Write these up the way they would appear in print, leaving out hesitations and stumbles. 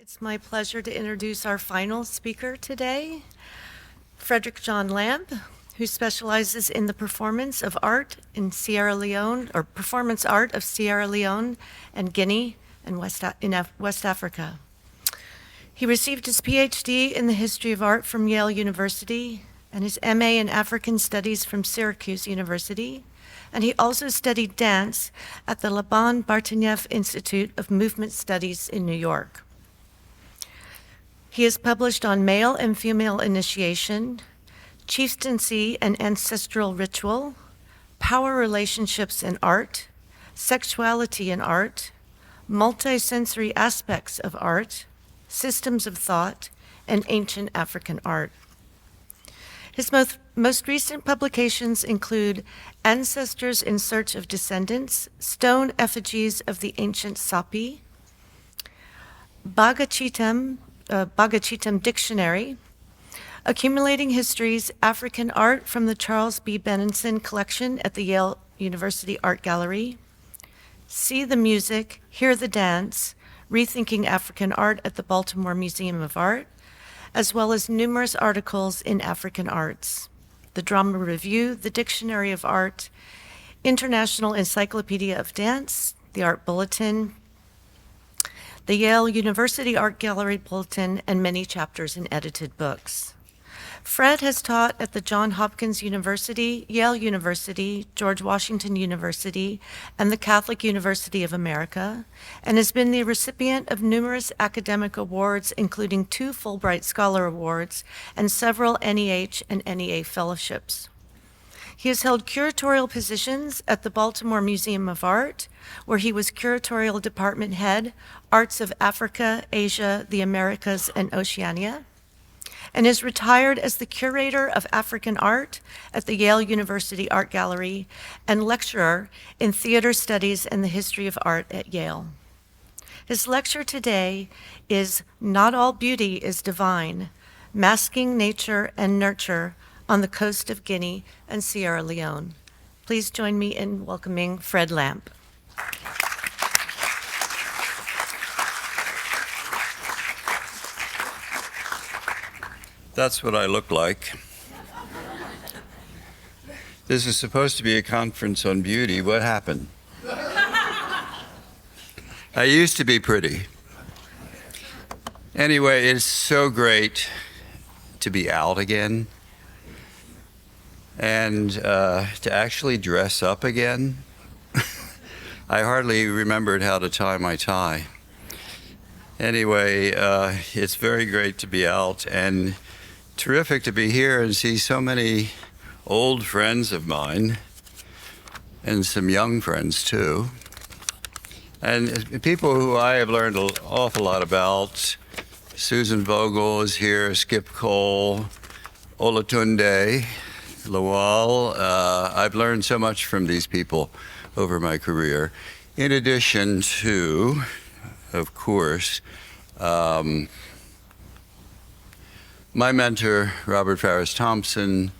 It's my pleasure to introduce our final speaker today, Frederick John Lamp, who specializes in the performance of art in Sierra Leone, or performance art of Sierra Leone and Guinea and West Africa. He received his PhD in the history of art from Yale University and his MA in African Studies from Syracuse University, and he also studied dance at the Laban Bartoniev Institute of Movement Studies in New York. He has published on male and female initiation, chieftaincy and ancestral ritual, power relationships in art, sexuality in art, multisensory aspects of art, systems of thought, and ancient African art. His most recent publications include Ancestors in Search of Descendants, Stone Effigies of the Ancient Sapi, Bagachitem Dictionary, Accumulating Histories, African Art from the Charles B. Benenson Collection at the Yale University Art Gallery, See the Music, Hear the Dance, Rethinking African Art at the Baltimore Museum of Art, as well as numerous articles in African arts, the Drama Review, the Dictionary of Art, International Encyclopedia of Dance, the Art Bulletin, the Yale University Art Gallery Bulletin, and many chapters in edited books. Fred has taught at the Johns Hopkins University, Yale University, George Washington University, and the Catholic University of America, and has been the recipient of numerous academic awards, including 2 Fulbright Scholar Awards and several NEH and NEA fellowships. He has held curatorial positions at the Baltimore Museum of Art, where he was curatorial department head, Arts of Africa, Asia, the Americas, and Oceania, and is retired as the curator of African art at the Yale University Art Gallery and lecturer in theater studies and the history of art at Yale. His lecture today is Not All Beauty is Divine, Masking Nature and Nurture on the Coast of Guinea and Sierra Leone. Please join me in welcoming Fred Lamp. That's what I look like. This is supposed to be a conference on beauty. What happened? I used to be pretty. Anyway, it's so great to be out again and to actually dress up again. I hardly remembered how to tie my tie. Anyway, it's very great to be out and terrific to be here and see so many old friends of mine and some young friends too. And people who I have learned an awful lot about. Susan Vogel is here, Skip Cole, Olatunde, Lawal. I've learned so much from these people over my career. In addition to, of course, my mentor, Robert Farris Thompson,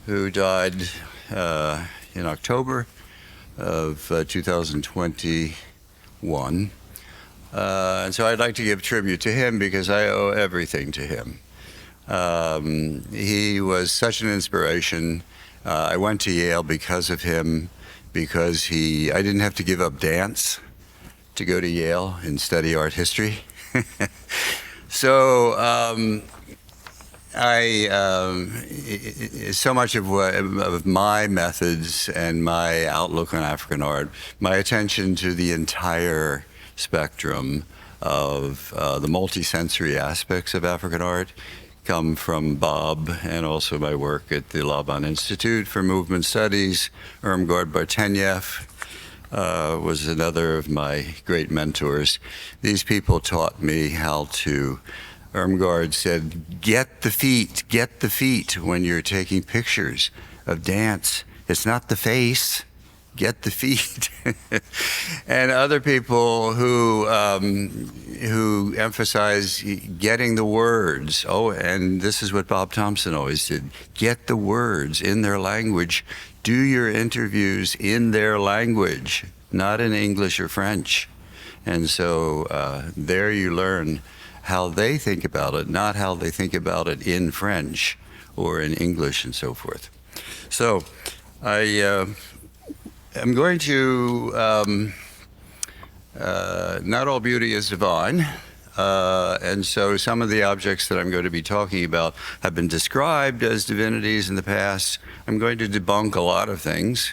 who died in October of 2021. And so I'd like to give tribute to him because I owe everything to him. He was such an inspiration. I went to Yale because of him, because I didn't have to give up dance to go to Yale and study art history. So so much of my methods and my outlook on African art, my attention to the entire spectrum of the multisensory aspects of African art come from Bob and also my work at the Laban Institute for Movement Studies. Irmgard Bartoniev was another of my great mentors. These people taught me how to. Irmgard said, get the feet when you're taking pictures of dance. It's not the face, get the feet. And other people who emphasize getting the words. Oh, and this is what Bob Thompson always did. Get the words in their language. Do your interviews in their language, not in English or French. And so there you learn how they think about it, not how they think about it in French or in English and so forth. So I am going to, not all beauty is divine. And so some of the objects that I'm going to be talking about have been described as divinities in the past. I'm going to debunk a lot of things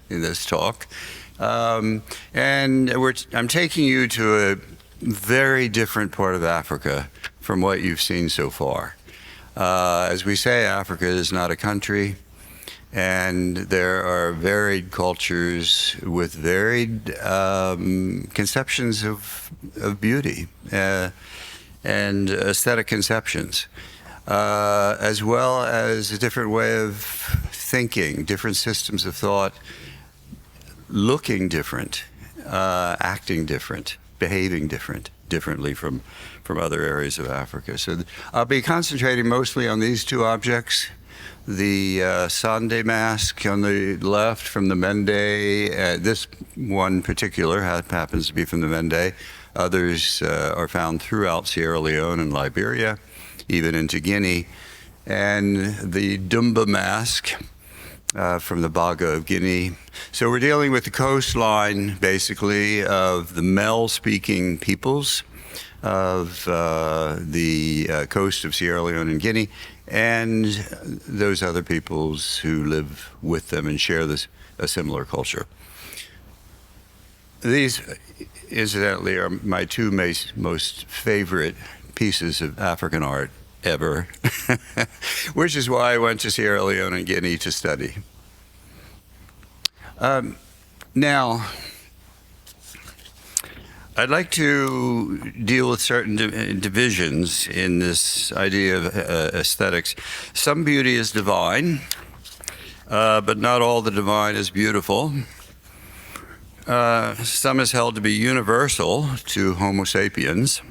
in this talk. And I'm taking you to a very different part of Africa from what you've seen so far. As we say, Africa is not a country, and there are varied cultures with varied conceptions of beauty and aesthetic conceptions, as well as a different way of thinking, different systems of thought, looking different, acting different, behaving differently from other areas of Africa. So I'll be concentrating mostly on these two objects. The Grande Mask on the left from the Mende. This one particular happens to be from the Mende. Others are found throughout Sierra Leone and Liberia, even into Guinea. And the Dumba Mask from the Baga of Guinea. So we're dealing with the coastline, basically, of the Mel-speaking peoples of the coast of Sierra Leone and Guinea, and those other peoples who live with them and share a similar culture. These, incidentally, are my two most favorite pieces of African art ever, which is why I went to Sierra Leone and Guinea to study. Now, I'd like to deal with certain divisions in this idea of aesthetics. Some beauty is divine, but not all the divine is beautiful. Some is held to be universal to Homo sapiens.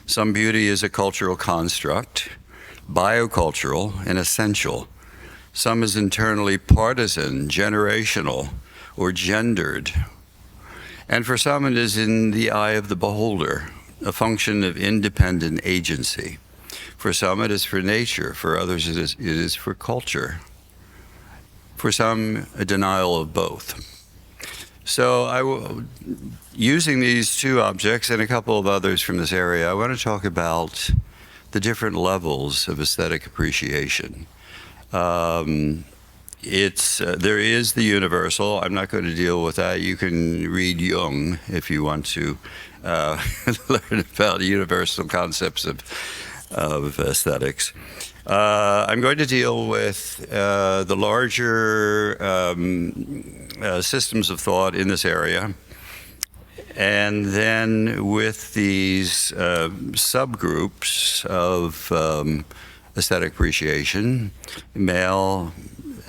Some beauty is a cultural construct, biocultural, and essential. Some is internally partisan, generational, or gendered. And for some, it is in the eye of the beholder, a function of independent agency. For some, it is for nature. For others, it is for culture. For some, a denial of both. So using these two objects and a couple of others from this area, I want to talk about the different levels of aesthetic appreciation. There is the universal. I'm not going to deal with that. You can read Jung if you want to learn about universal concepts of aesthetics. I'm going to deal with the larger systems of thought in this area, and then with these subgroups of aesthetic appreciation, male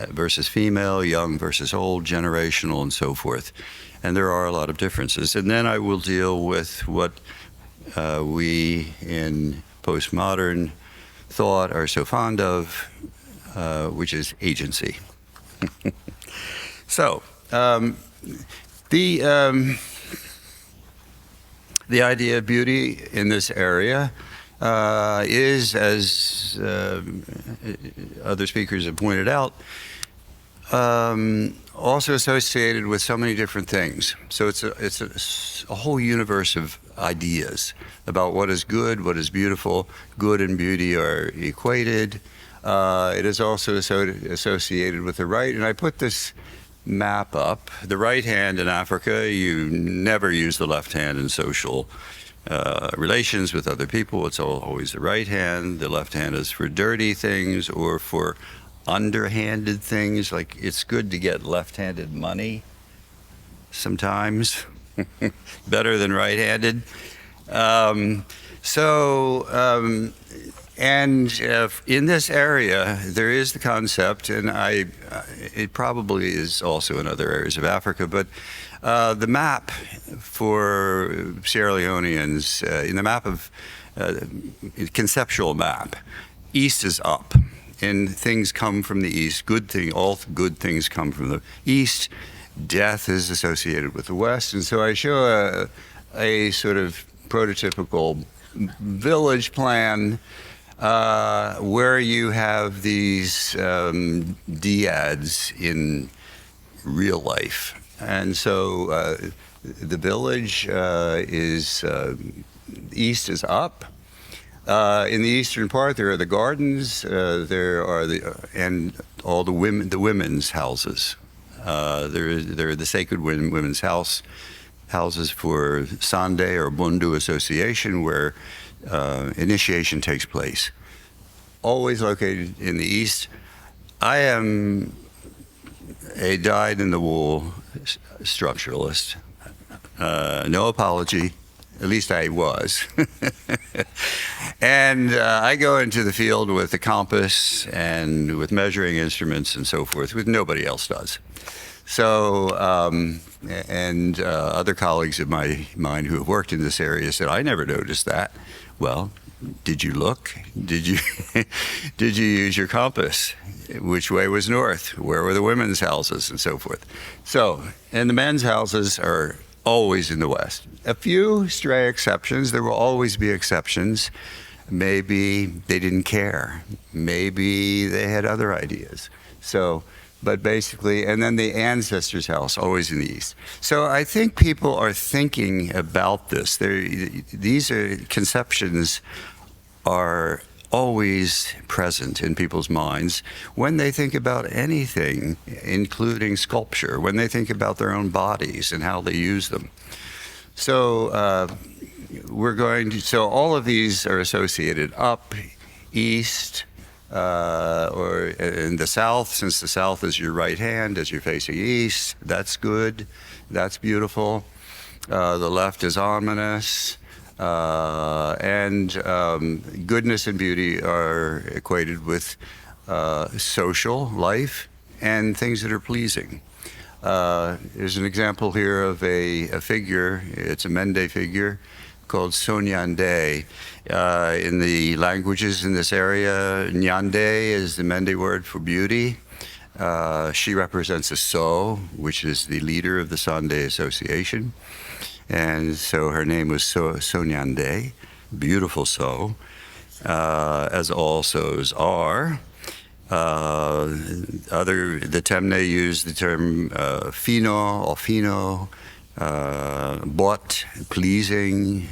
versus female, young versus old, generational, and so forth. And there are a lot of differences. And then I will deal with what we in postmodern thought are so fond of, which is agency. So, the idea of beauty in this area is, as other speakers have pointed out, also associated with so many different things. So it's a whole universe of ideas about what is good, what is beautiful. Good and beauty are equated. It is also associated with the right. And I put this map up. The right hand in Africa, you never use the left hand in social relations with other people. It's always the right hand. The left hand is for dirty things or for underhanded things. Like, it's good to get left-handed money sometimes, better than right-handed. In this area, there is the concept, and it probably is also in other areas of Africa, but the map for Sierra Leoneans, in the map of conceptual map, east is up, and things come from the east. All good things come from the east. Death is associated with the west, and so I show a sort of prototypical village plan where you have these dyads in real life. And so the village east is up. In the eastern part, there are the gardens. There are and all the women's houses. There are the sacred women's houses for Sunday or Bundu association, where initiation takes place. Always located in the east. I am a dyed-in-the-wool structuralist. No apology. At least I was. And I go into the field with a compass and with measuring instruments and so forth, which nobody else does. So, other colleagues of mine who have worked in this area said, I never noticed that. Well, did you look? Did you did you use your compass? Which way was north? Where were the women's houses and so forth? So, and the men's houses are always in the west. A few stray exceptions. There will always be exceptions. Maybe they didn't care. Maybe they had other ideas. So, but basically, and then the ancestor's house, always in the east. So I think people are thinking about this. These conceptions are always present in people's minds when they think about anything, including sculpture, when they think about their own bodies and how they use them. So so all of these are associated up, east, or in the south, since the south is your right hand as you're facing east. That's good. That's beautiful. The left is ominous. And goodness and beauty are equated with social life and things that are pleasing. There's an example here of a figure. It's a Mende figure called Sonyande. In the languages in this area, Nyande is the Mende word for beauty. She represents a So, which is the leader of the Sande Association. And so her name was Sonyande, beautiful So, as all Sos are. The Temne use the term fino or fino, bot, pleasing,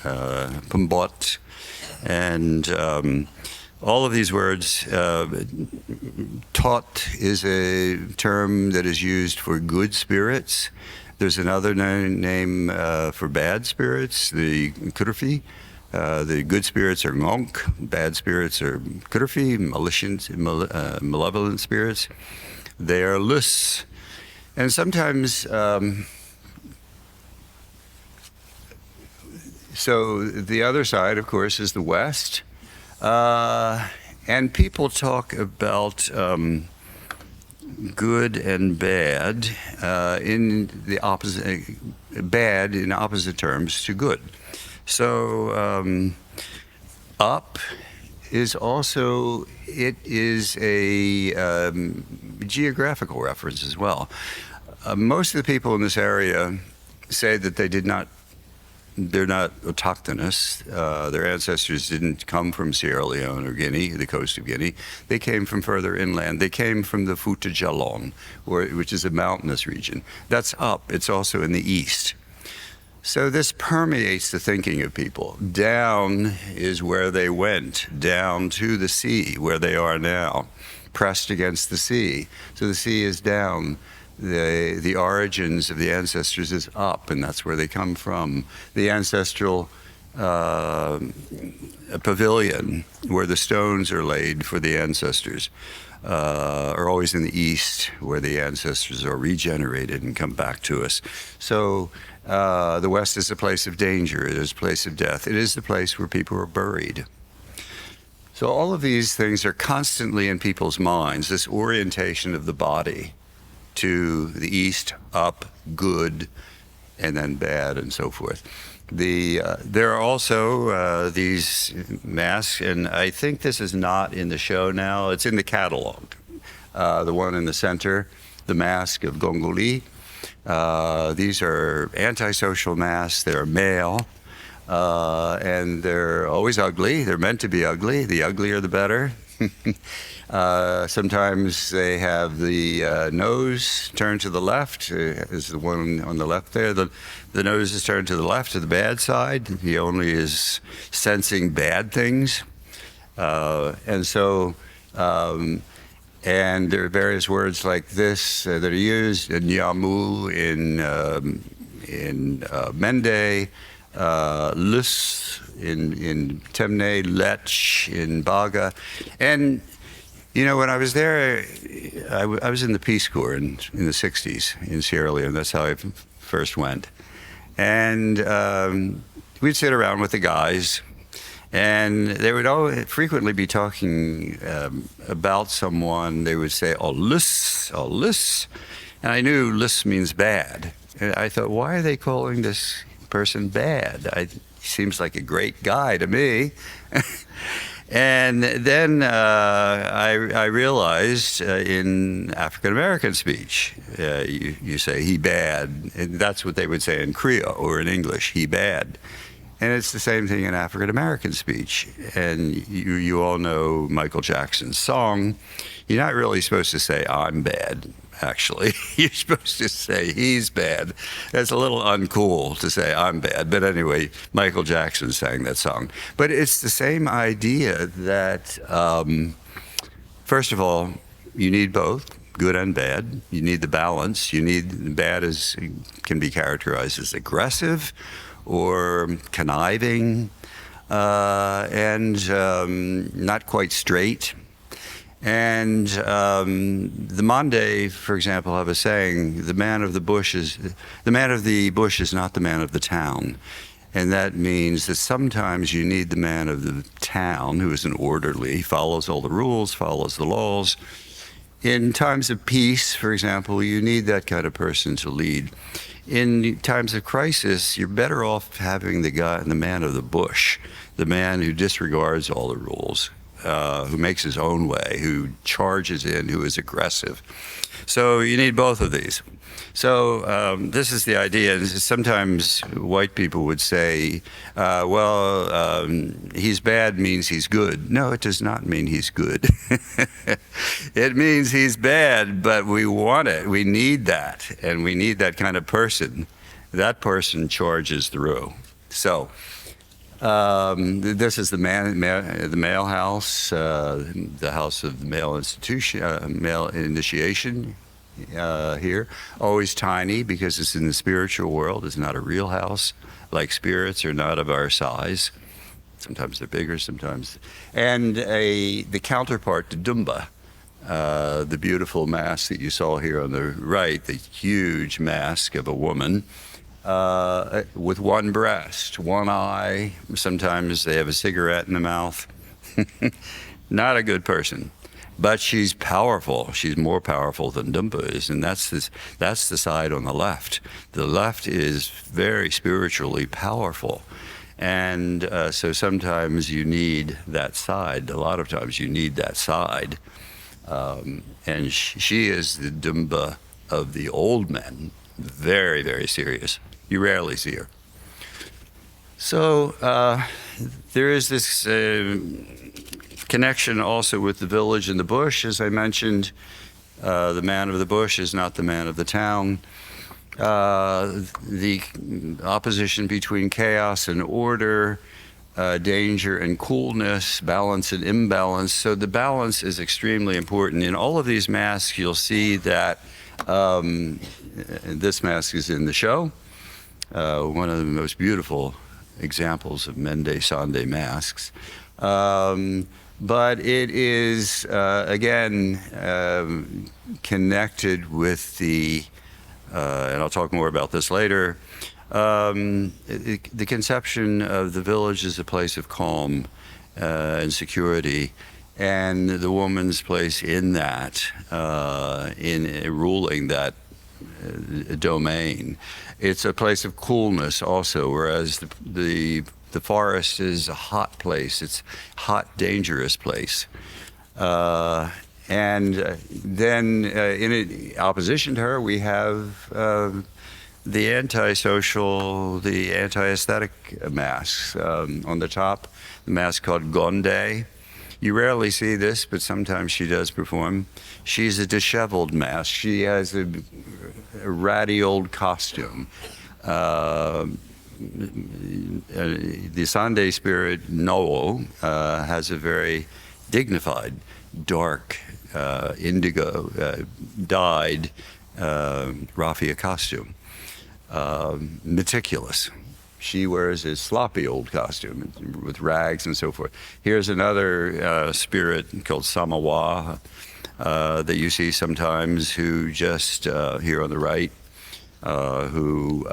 pumbot, and all of these words. Tot is a term that is used for good spirits. There's another name for bad spirits, the kurfi. The good spirits are ngonk, bad spirits are kurfi, malevolent spirits. They are lus. And sometimes, so the other side, of course, is the west. And people talk about good and bad in the opposite, bad in opposite terms to good. So up is also, it is a geographical reference as well. Most of the people in this area say that they're not autochthonous. Their ancestors didn't come from Sierra Leone or Guinea, the coast of Guinea. They came from further inland. They came from the Fouta Djallon, which is a mountainous region. That's up. It's also in the east. So this permeates the thinking of people. Down is where they went, down to the sea, where they are now, pressed against the sea. So the sea is down. The origins of the ancestors is up, and that's where they come from. The ancestral pavilion, where the stones are laid for the ancestors, are always in the east, where the ancestors are regenerated and come back to us. So the west is a place of danger. It is a place of death. It is the place where people are buried. So all of these things are constantly in people's minds, this orientation of the body to the east, up, good, and then bad, and so forth. There are also these masks, and I think this is not in the show now. It's in the catalog. The one in the center, the mask of Gongoli. These are antisocial masks. They're male. and they're always ugly. They're meant to be ugly. The uglier, the better. Sometimes they have the nose turned to the left, is the one on the left there. The nose is turned to the left, to the bad side. He only is sensing bad things. And so, and there are various words like this that are used in Yamu, in Mende, Lus, in Temne, Lech, in Baga. And, you know, when I was there, I was in the Peace Corps in the 60s in Sierra Leone. That's how I first went. And we'd sit around with the guys, and they would frequently be talking about someone. They would say, oh, lus, oh, lus. And I knew lus means bad. And I thought, why are they calling this person bad? He seems like a great guy to me. And then I realized in African American speech, you say he bad, and that's what they would say in Creole or in English, he bad. And it's the same thing in African American speech. And you all know Michael Jackson's song. You're not really supposed to say I'm bad. Actually, you're supposed to say he's bad. That's a little uncool to say I'm bad. But anyway, Michael Jackson sang that song. But it's the same idea that, first of all, you need both, good and bad. You need the balance. You need bad can be characterized as aggressive or conniving and not quite straight. And the Mande, for example, have a saying: the man of the bush is not the man of the town. And that means that sometimes you need the man of the town who is an orderly, follows all the rules, follows the laws. In times of peace, for example, you need that kind of person to lead. In times of crisis, you're better off having the man of the bush, the man who disregards all the rules, who makes his own way, who charges in, who is aggressive. So you need both of these. So this is the idea. Sometimes white people would say, he's bad means he's good. No, it does not mean he's good. It means he's bad, but we want it. We need that, and we need that kind of person. That person charges through. So this is the male house, the house of the male institution, male initiation here. Always tiny because it's in the spiritual world. It's not a real house. Like spirits are not of our size. Sometimes they're bigger, sometimes. And the counterpart to Dumba, the beautiful mask that you saw here on the right, the huge mask of a woman. With one breast, one eye. Sometimes they have a cigarette in the mouth. Not a good person, but she's powerful. She's more powerful than Dumba is, and that's the side on the left. The left is very spiritually powerful, and so sometimes you need that side. A lot of times you need that side, and she is the Dumba of the old men. Very, very serious. You rarely see her. So there is this connection also with the village and the bush. As I mentioned, the man of the bush is not the man of the town. The opposition between chaos and order, danger and coolness, balance and imbalance. So the balance is extremely important. In all of these masks, you'll see that this mask is in the show. One of the most beautiful examples of Mende Sande masks. But it is, again, connected with the, and I'll talk more about this later, the conception of the village as a place of calm and security, and the woman's place in that, in ruling that domain. It's a place of coolness also, whereas the forest is a hot place. It's a hot, dangerous place. And then in opposition to her, we have the antisocial, the anti-aesthetic masks. On the top, the mask called Grande. You rarely see this, but sometimes she does perform. She's a disheveled mask. She has a ratty old costume. The Sunday spirit, Noel, has a very dignified, dark, indigo, dyed raffia costume. Meticulous. She wears a sloppy old costume with rags and so forth. Here's another spirit called Samawa that you see sometimes, who just, here on the right, who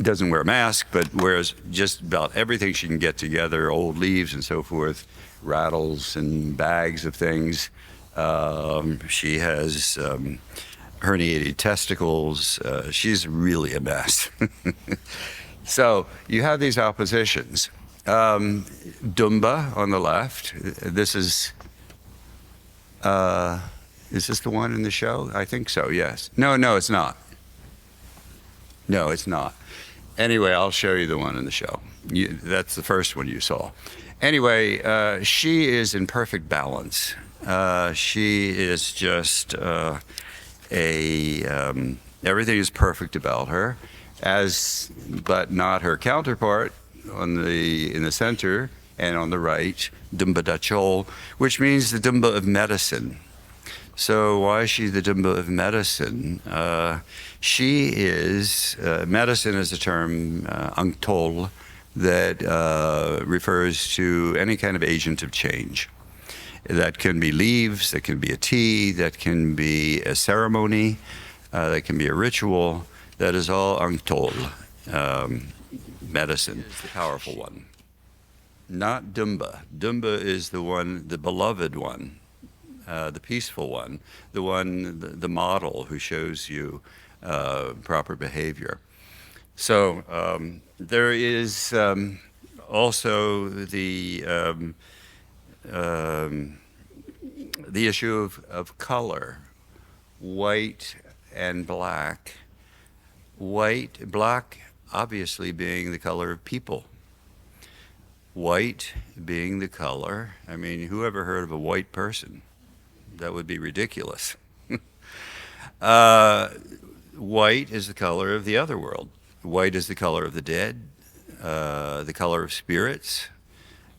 doesn't wear a mask, but wears just about everything she can get together, old leaves and so forth, rattles and bags of things. She has herniated testicles. She's really a mess. So you have these oppositions. Dumba on the left. This is this the one in the show? I think so, yes. No, it's not. No, it's not. Anyway, I'll show you the one in the show. That's the first one you saw. Anyway, she is in perfect balance. She is just everything is perfect about her, but not her counterpart in the center and on the right, Dumba Dachol, which means the Dumba of medicine. So why is she the Dumba of medicine? She is, medicine is a term, Untol, that refers to any kind of agent of change. That can be leaves, that can be a tea, that can be a ceremony, that can be a ritual. That is all Untol. Medicine is the powerful one. Not Dumba. Dumba is the one, the beloved one. The peaceful one, the model who shows you proper behavior. So there is also the issue of color, white and black. Black obviously being the color of people. White being the color, I mean, who ever heard of a white person? That would be ridiculous. White is the color of the other world. White is the color of the dead, the color of spirits,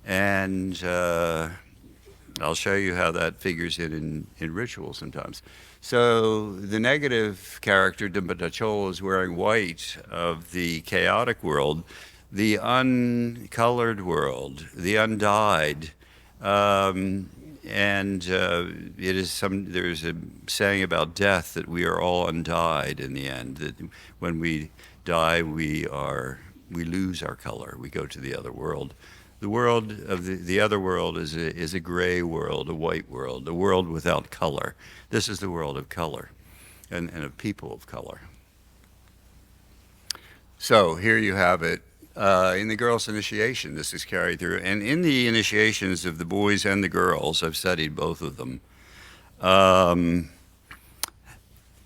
and I'll show you how that figures in ritual sometimes. So the negative character, Dumba Dachol, is wearing white of the chaotic world, the uncolored world, the undyed. And there's a saying about death that we are all undyed in the end, that when we die, we lose our color. We go to the other world. The world of the other world is a gray world, a white world, a world without color. This is the world of color and of people of color. So here you have it. In the girls' initiation, this is carried through. And in the initiations of the boys and the girls, I've studied both of them,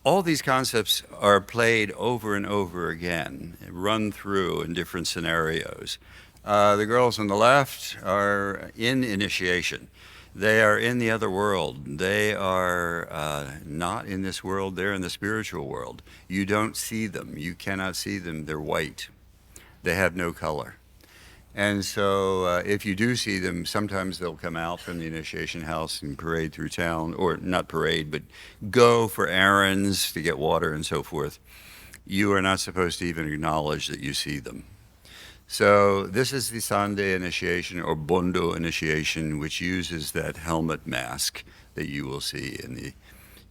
all these concepts are played over and over again, run through in different scenarios. The girls on the left are in initiation. They are in the other world. They are not in this world. They're in the spiritual world. You don't see them. You cannot see them. They're white. They have no color. And so if you do see them, sometimes they'll come out from the initiation house and parade through town, or not parade, but go for errands to get water and so forth. You are not supposed to even acknowledge that you see them. So this is the Sunday initiation, or Bondo initiation, which uses that helmet mask that you will see in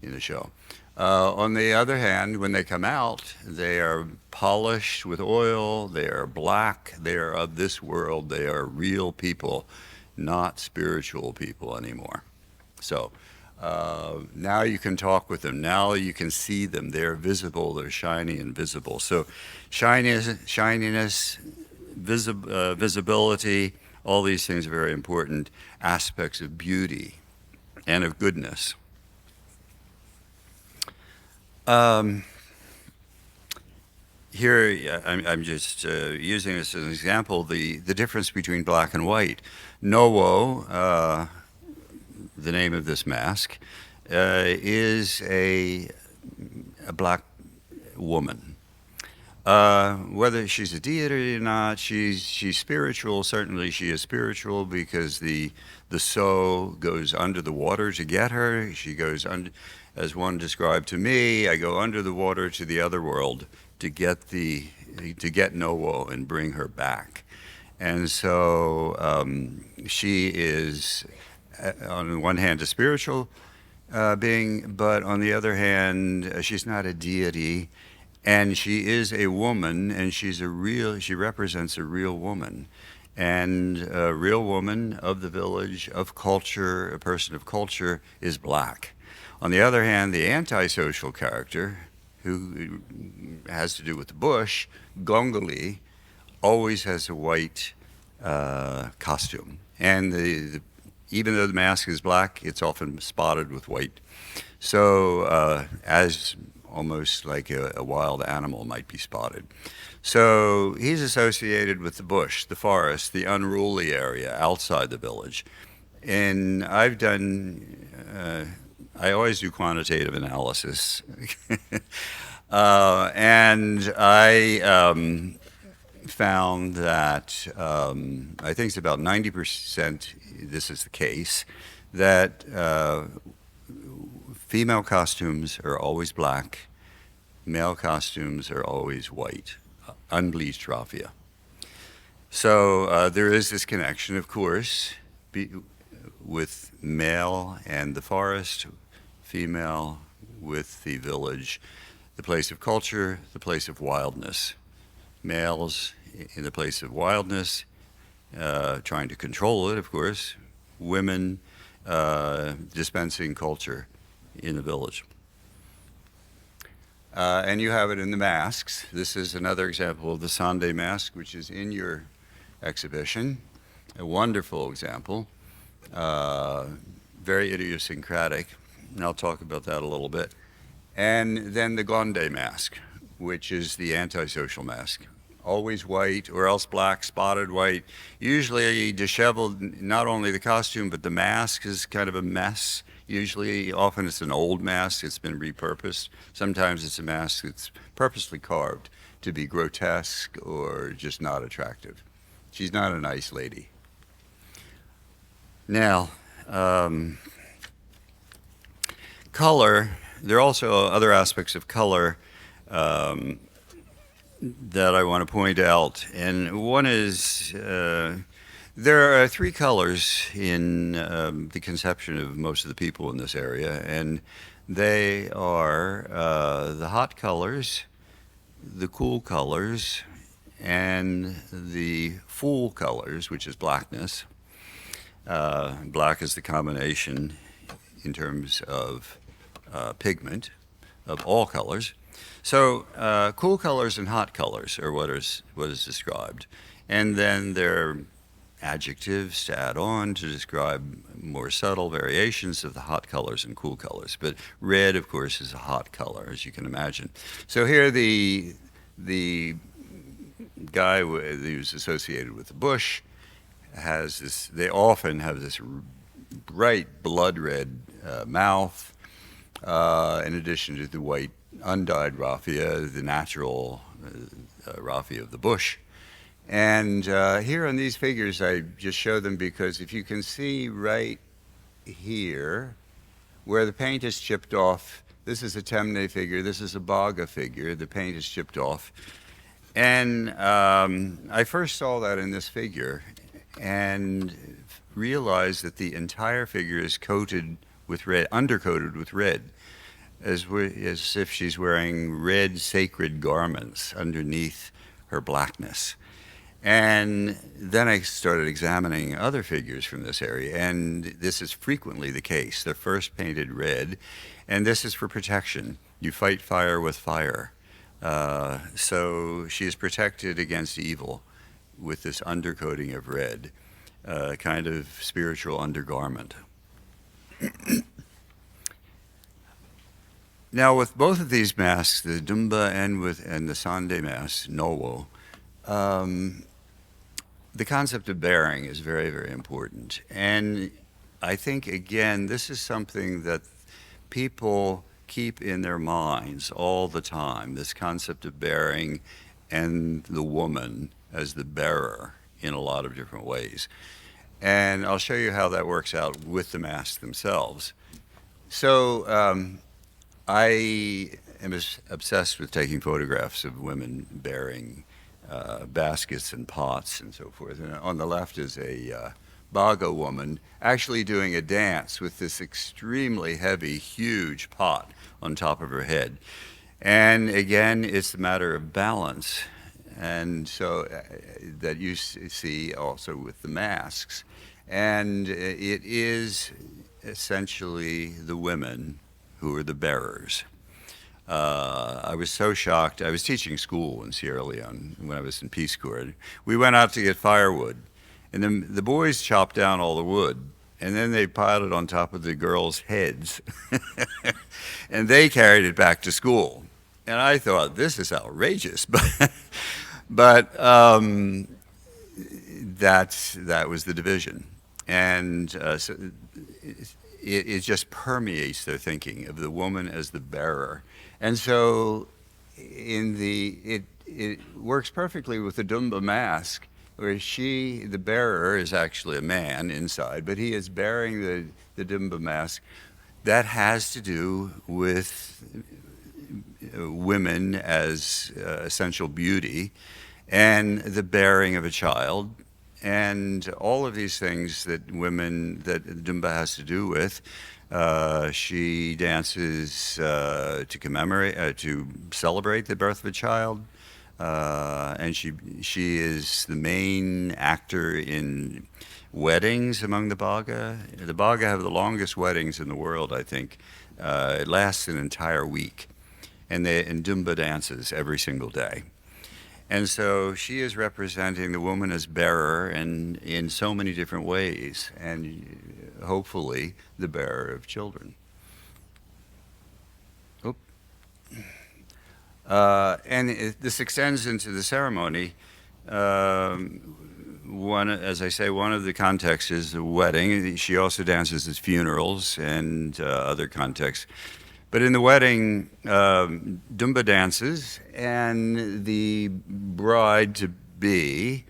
the show. On the other hand, when they come out, they are polished with oil, they are black, they are of this world, they are real people, not spiritual people anymore. So now you can talk with them, now you can see them, they're visible, they're shiny and visible. So shininess, visibility, all these things are very important aspects of beauty and of goodness. Um, Here, yeah, I'm just using this as an example, the difference between black and white. Nowo, the name of this mask, is a black woman. Whether she's a deity or not, she's spiritual. Certainly, she is spiritual because the soul goes under the water to get her. She goes under, as one described to me, I go under the water to the other world to get Nowo and bring her back. And so she is, on the one hand, a spiritual being, but on the other hand, she's not a deity. And she is a woman, and she represents a real woman. And a real woman of the village, of culture, a person of culture, is black. On the other hand, the antisocial character, who has to do with the bush, Gongoli, always has a white costume. And even though the mask is black, it's often spotted with white. So as almost like a wild animal might be spotted. So he's associated with the bush, the forest, the unruly area outside the village. And I always do quantitative analysis. And I found that I think it's about 90%, this is the case, that female costumes are always black, male costumes are always white, unbleached raffia. So there is this connection, of course, with male and the forest, female with the village, the place of culture, the place of wildness. Males in the place of wildness, trying to control it, of course. Women dispensing culture in the village. And you have it in the masks. This is another example of the Sunday mask, which is in your exhibition. A wonderful example, very idiosyncratic, and I'll talk about that a little bit. And then the Grande Mask, which is the antisocial mask. Always white or else black, spotted white, usually disheveled, not only the costume, but the mask is kind of a mess. Usually, often it's an old mask, it's been repurposed. Sometimes it's a mask that's purposely carved to be grotesque or just not attractive. She's not a nice lady. Now, color, there are also other aspects of color that I want to point out. And one is there are three colors in the conception of most of the people in this area, and they are the hot colors, the cool colors, and the full colors, which is blackness. Black is the combination in terms of pigment of all colors. So cool colors and hot colors are what is described. And then there are adjectives to add on to describe more subtle variations of the hot colors and cool colors. But red, of course, is a hot color, as you can imagine. So here the guy who's associated with the bush has this, they often have this bright blood red mouth, in addition to the white undyed raffia, the natural raffia of the bush. And here on these figures, I just show them because if you can see right here, where the paint is chipped off, this is a Temne figure, this is a Baga figure, the paint is chipped off. And I first saw that in this figure and realized that the entire figure is coated with red, undercoated with red, as if she's wearing red sacred garments underneath her blackness. And then I started examining other figures from this area, and this is frequently the case. They're first painted red, and this is for protection. You fight fire with fire. So she is protected against evil with this undercoating of red, kind of spiritual undergarment. Now, with both of these masks, the Dumba and the Sande mask, Nowo, the concept of bearing is very, very important. And I think, again, this is something that people keep in their minds all the time, this concept of bearing and the woman as the bearer in a lot of different ways. And I'll show you how that works out with the masks themselves. So I am obsessed with taking photographs of women bearing baskets and pots and so forth. And on the left is a Baga woman actually doing a dance with this extremely heavy, huge pot on top of her head. And again, it's a matter of balance. And so that you see also with the masks. And it is essentially the women who are the bearers. I was so shocked. I was teaching school in Sierra Leone when I was in Peace Corps. We went out to get firewood, and then the boys chopped down all the wood, and then they piled it on top of the girls' heads, and they carried it back to school. And I thought, this is outrageous, but that was the division, and so it just permeates their thinking of the woman as the bearer. And so it works perfectly with the Dumba mask, where the bearer, is actually a man inside, but he is bearing the Dumba mask. That has to do with women as essential beauty and the bearing of a child. And all of these things that Dumba has to do with, she dances to commemorate, to celebrate the birth of a child, and she is the main actor in weddings among the Baga. The Baga have the longest weddings in the world, I think. It lasts an entire week, and Dumba dances every single day. And so she is representing the woman as bearer and in so many different ways, and hopefully the bearer of children. This extends into the ceremony. As I say, one of the contexts is the wedding. She also dances at funerals and other contexts. But in the wedding, Dumba dances, and the bride-to-be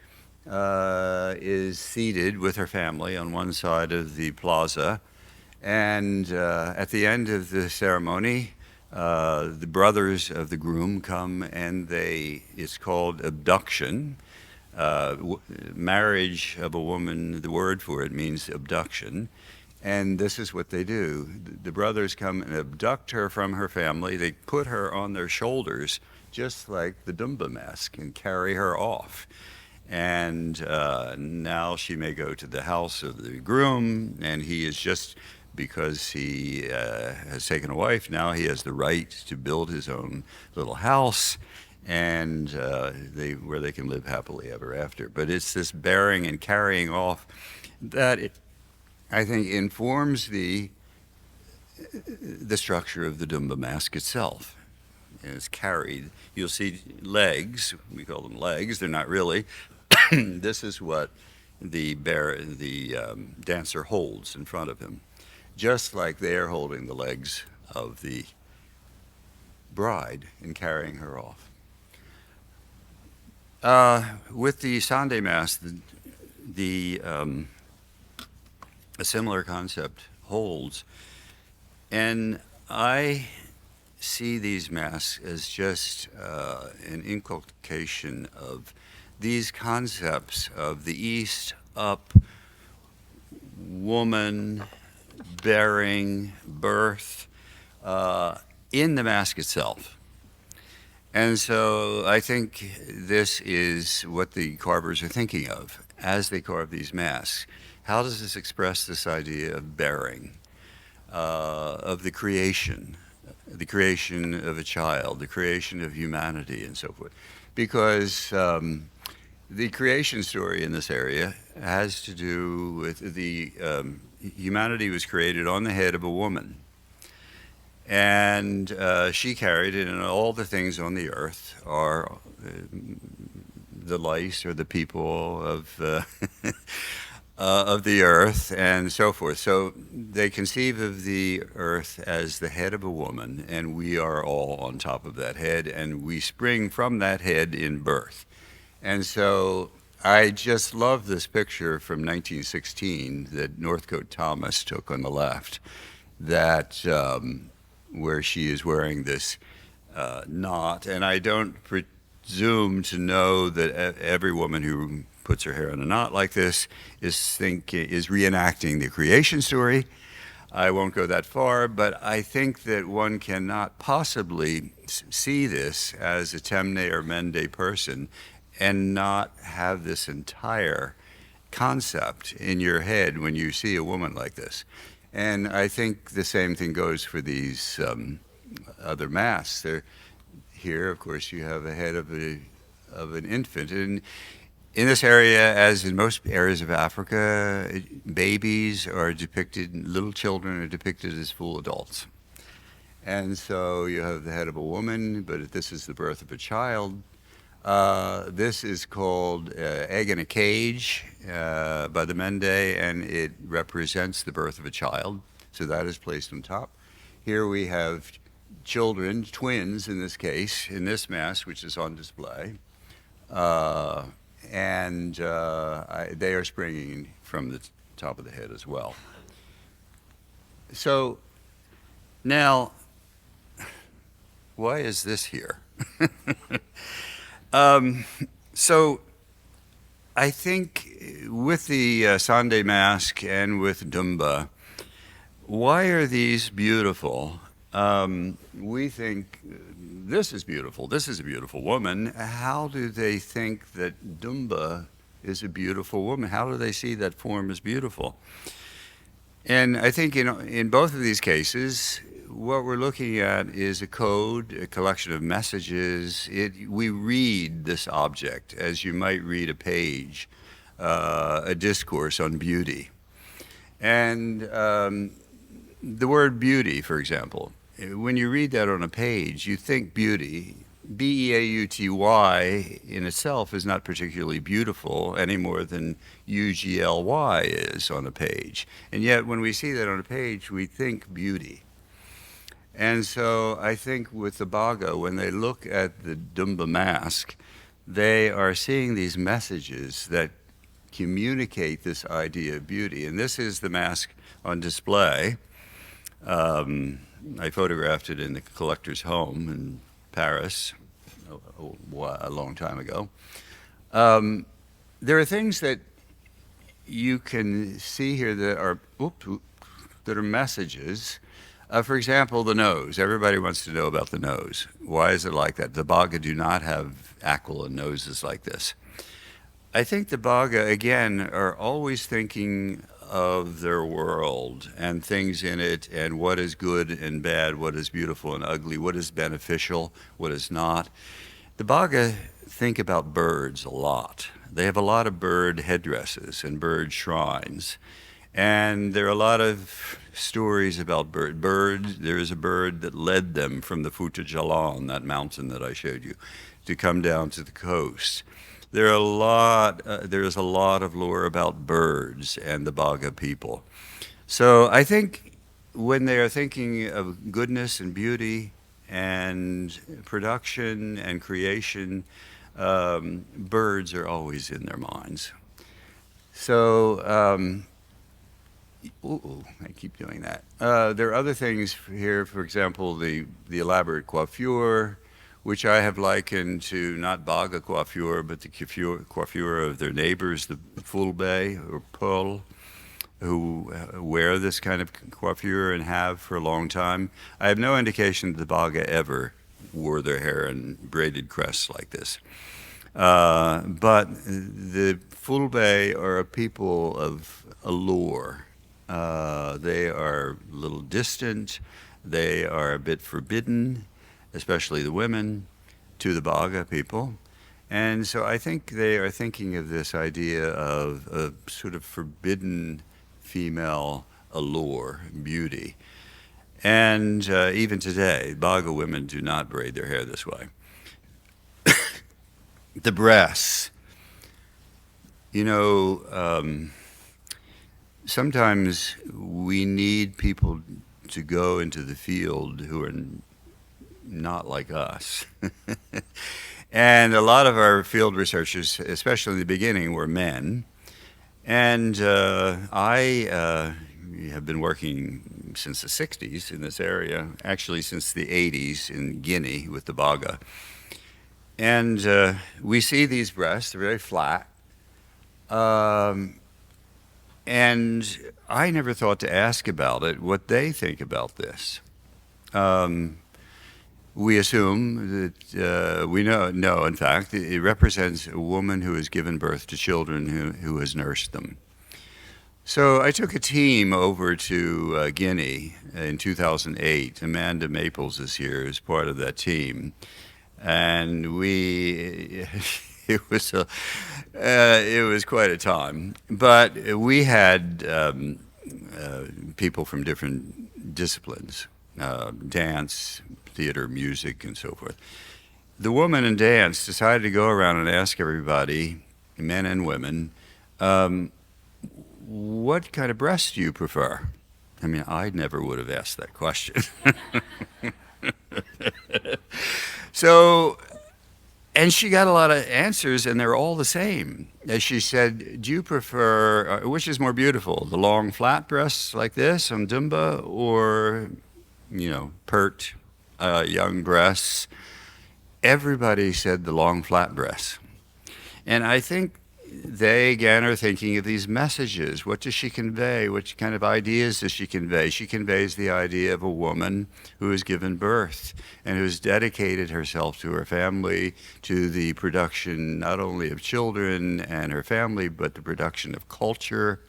is seated with her family on one side of the plaza. And at the end of the ceremony, the brothers of the groom come, and it's called abduction. Marriage of a woman, the word for it means abduction. And this is what they do. The brothers come and abduct her from her family. They put her on their shoulders, just like the Dumba mask, and carry her off. And now she may go to the house of the groom, and he is just, because he has taken a wife, now he has the right to build his own little house, and where they can live happily ever after. But it's this bearing and carrying off that I think informs the structure of the Dumba mask itself. And it's carried. You'll see legs. We call them legs. They're not really. This is what the dancer holds in front of him, just like they are holding the legs of the bride and carrying her off. With the Sande mask, a similar concept holds. And I see these masks as just an inculcation of these concepts of the East up, woman, bearing, birth, in the mask itself. And so I think this is what the carvers are thinking of as they carve these masks. How does this express this idea of bearing, of the creation of a child, the creation of humanity, and so forth? Because the creation story in this area has to do with humanity was created on the head of a woman. And she carried it, and all the things on the earth are the lice or the people of the earth and so forth. So they conceive of the earth as the head of a woman, and we are all on top of that head, and we spring from that head in birth. And so I just love this picture from 1916 that Northcote Thomas took on the left, that where she is wearing this knot. And I don't presume to know that every woman who puts her hair in a knot like this is reenacting the creation story. I won't go that far, but I think that one cannot possibly see this as a Temne or Mende person and not have this entire concept in your head when you see a woman like this. And I think the same thing goes for these other masks. Here, of course, you have a head of an infant. And in this area, as in most areas of Africa, babies are depicted, little children are depicted as full adults. And so you have the head of a woman, but this is the birth of a child. This is called Egg in a Cage by the Mende, and it represents the birth of a child. So that is placed on top. Here we have children, twins in this case, in this mask, which is on display. And they are springing from the top of the head as well. So now, why is this here? So I think with the Sunday mask and with Dumba, why are these beautiful? We think this is beautiful, this is a beautiful woman. How do they think that Dumba is a beautiful woman? How do they see that form as beautiful? And I think in both of these cases, what we're looking at is a code, a collection of messages. We read this object as you might read a page, a discourse on beauty. And the word beauty, for example, when you read that on a page, you think beauty. B-E-A-U-T-Y in itself is not particularly beautiful any more than U-G-L-Y is on a page. And yet when we see that on a page, we think beauty. And so I think with the Baga, when they look at the Dumba mask, they are seeing these messages that communicate this idea of beauty. And this is the mask on display. I photographed it in the collector's home in Paris a long time ago. There are things that you can see here that are messages. For example, the nose. Everybody wants to know about the nose. Why is it like that? The Baga do not have aquiline noses like this. I think the Baga, again, are always thinking of their world and things in it and what is good and bad, what is beautiful and ugly, what is beneficial, what is not. The Baga think about birds a lot. They have a lot of bird headdresses and bird shrines. And there are a lot of stories about birds. There is a bird that led them from the Fouta Jalan, that mountain that I showed you, to come down to the coast. There is a lot of lore about birds and the Baga people. So I think when they are thinking of goodness and beauty and production and creation, birds are always in their minds. So, I keep doing that. There are other things here, for example, the elaborate coiffure, which I have likened to not Baga coiffure, but the coiffure of their neighbors, the Fulbe or Pearl, who wear this kind of coiffure and have for a long time. I have no indication that the Baga ever wore their hair in braided crests like this. But the Fulbe are a people of allure. They are a little distant. They are a bit forbidden, especially the women, to the Baga people. And so I think they are thinking of this idea of a sort of forbidden female allure, beauty. And even today, Baga women do not braid their hair this way. The breasts. You know, sometimes we need people to go into the field who are not like us. And a lot of our field researchers, especially in the beginning, were men. And I have been working since the 60s in this area, actually since the 80s in Guinea with the Baga. And we see these breasts, they're very flat. And I never thought to ask about it, what they think about this. We assume that we know, no, in fact, it represents a woman who has given birth to children who has nursed them. So I took a team over to Guinea in 2008. Amanda Maples is here as part of that team. And it was quite a time. But we had people from different disciplines, dance, theater, music, and so forth. The woman in dance decided to go around and ask everybody, men and women, what kind of breasts do you prefer? I mean, I never would have asked that question. So, and she got a lot of answers, and they're all the same. As she said, do you prefer, which is more beautiful, the long flat breasts like this on Dumba, or, you know, pert, young breasts? Everybody said the long flat breasts. And I think they, again, are thinking of these messages. What does she convey? What kind of ideas does she convey? She conveys the idea of a woman who has given birth and who has dedicated herself to her family, to the production not only of children and her family, but the production of culture.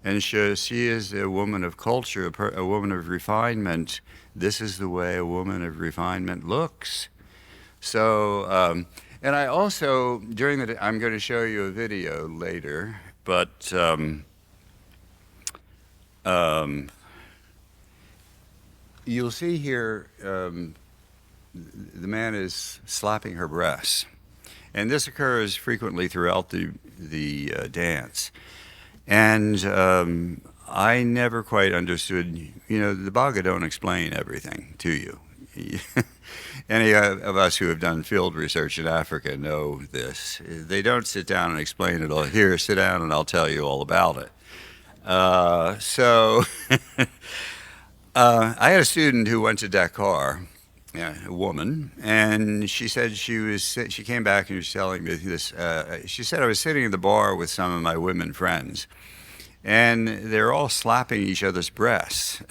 And she is a woman of culture, a woman of refinement. This is the way a woman of refinement looks. So, and I also, I'm going to show you a video later, but you'll see here the man is slapping her breasts. And this occurs frequently throughout the dance. And I never quite understood, you know, the Baga don't explain everything to you. Any of us who have done field research in Africa know this. They don't sit down and explain it all. Here, sit down and I'll tell you all about it. So I had a student who went to Dakar, a woman, and she said she came back and she was telling me this. She said, I was sitting in the bar with some of my women friends, and they're all slapping each other's breasts.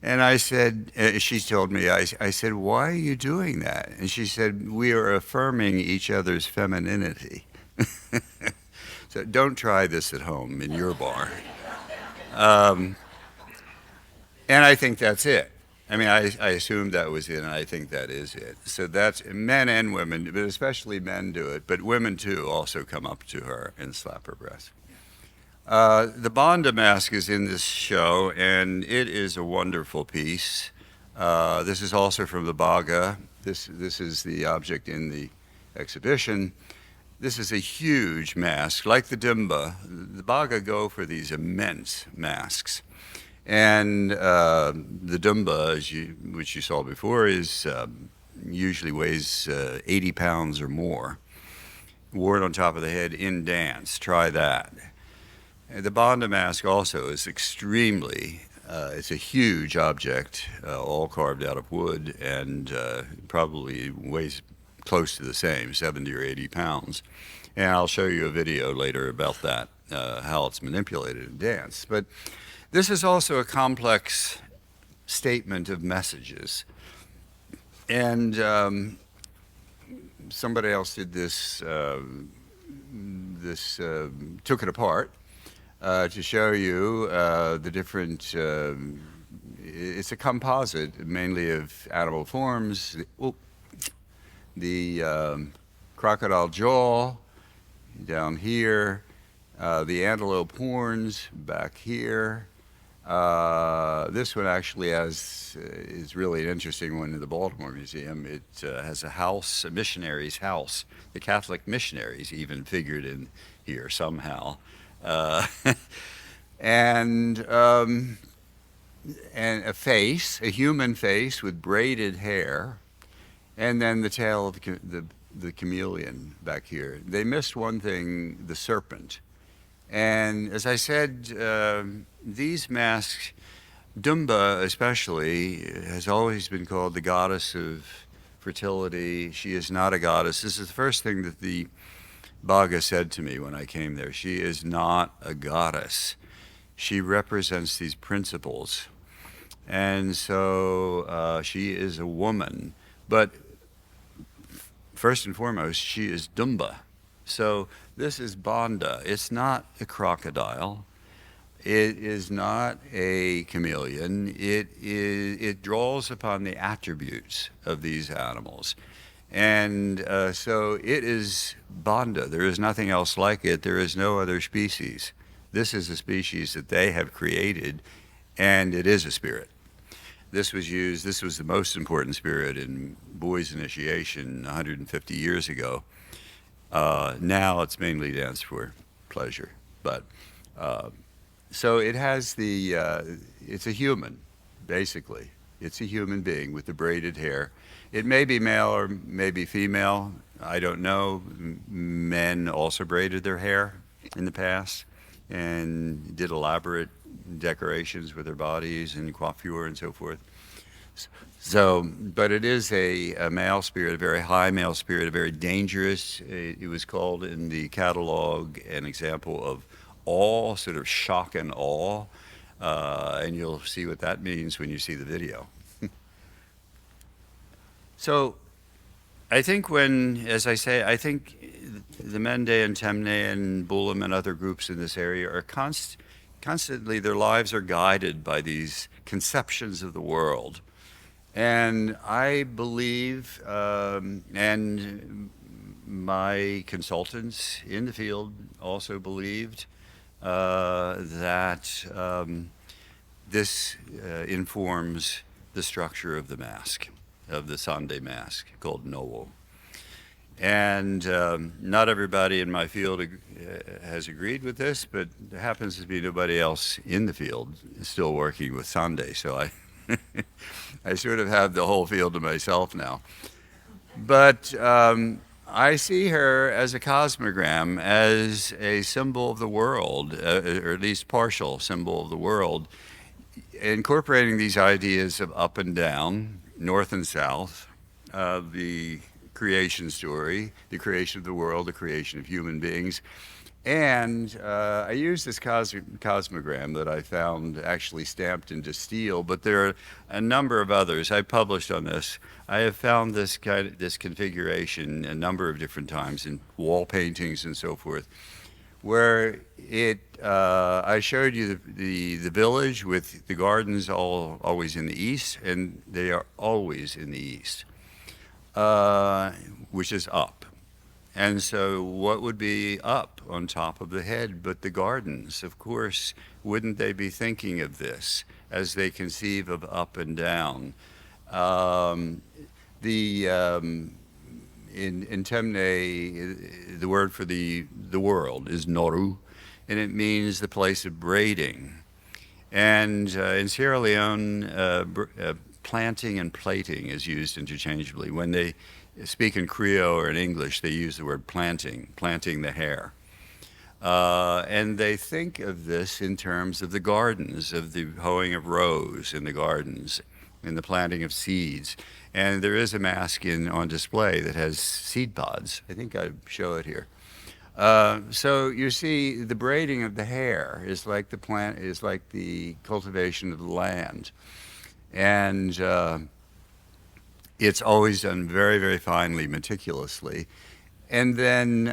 And I said, she told me, I said, why are you doing that? And she said, we are affirming each other's femininity. So don't try this at home in your bar. And I think that's it. I mean, I assumed that was it, and I think that is it. So that's men and women, but especially men do it. But women, too, also come up to her and slap her breast. The Bonda Mask is in this show, and it is a wonderful piece. This is also from the Baga. This is the object in the exhibition. This is a huge mask, like the Dumba. The Baga go for these immense masks. And the Dumba, which you saw before, usually weighs 80 pounds or more. Worn on top of the head in dance. Try that. The Bonda Mask also is extremely, it's a huge object, all carved out of wood, and probably weighs close to the same, 70 or 80 pounds. And I'll show you a video later about that, how it's manipulated in dance. But this is also a complex statement of messages. And somebody else did this, took it apart. To show you the different, it's a composite mainly of animal forms. The crocodile jaw down here, the antelope horns back here, This one actually is really an interesting one in the Baltimore Museum. It has a house, a missionary's house. The Catholic missionaries even figured in here somehow. Uh, and a face, a human face with braided hair, and then the tail of the chameleon back here. They missed one thing, the serpent. And as I said, these masks, Dumba especially, has always been called the goddess of fertility. She is not a goddess. This is the first thing that the Baga said to me when I came there. She is not a goddess. She represents these principles. And so she is a woman. But first and foremost, she is Dumba. So this is Bonda. It's not a crocodile. It is not a chameleon. It draws upon the attributes of these animals. And so it is Bonda. There is nothing else like it. There is no other species. This is a species that they have created, and it is a spirit. This was the most important spirit in boys' initiation 150 years ago. Now it's mainly danced for pleasure. But so it has it's a human, basically. It's a human being with the braided hair. It may be male or maybe female. I don't know. Men also braided their hair in the past and did elaborate decorations with their bodies and coiffure and so forth. So, but it is a male spirit, a very high male spirit, a very dangerous. It was called in the catalog an example of awe, sort of shock and awe, and you'll see what that means when you see the video. So, I think as I say, I think the Mende and Temne and Bulim and other groups in this area are constantly, their lives are guided by these conceptions of the world. And I believe, and my consultants in the field also believed, that this informs the structure of the mask, of the Sunday mask called Nowo. And not everybody in my field has agreed with this, but there happens to be nobody else in the field still working with Sunday, so I sort of have the whole field to myself now. But I see her as a cosmogram, as a symbol of the world, or at least partial symbol of the world, incorporating these ideas of up and down, north and south, the creation story, the creation of the world, the creation of human beings. And I use this cosmogram that I found actually stamped into steel, but there are a number of others. I published on this. I have found this configuration a number of different times in wall paintings and so forth, where I showed you the village with the gardens always in the east, and they are always in the east, which is up. And so what would be up on top of the head but the gardens? Of course, wouldn't they be thinking of this as they conceive of up and down? In Temne, the word for the world is Noru, and it means the place of braiding. And in Sierra Leone, planting and plaiting is used interchangeably. When they speak in Creole or in English, they use the word planting the hair. And they think of this in terms of the gardens, of the hoeing of rows in the gardens, and the planting of seeds. And there is a mask on display that has seed pods. I think I show it here. So you see, the braiding of the hair is like the cultivation of the land. And it's always done very, very finely, meticulously. And then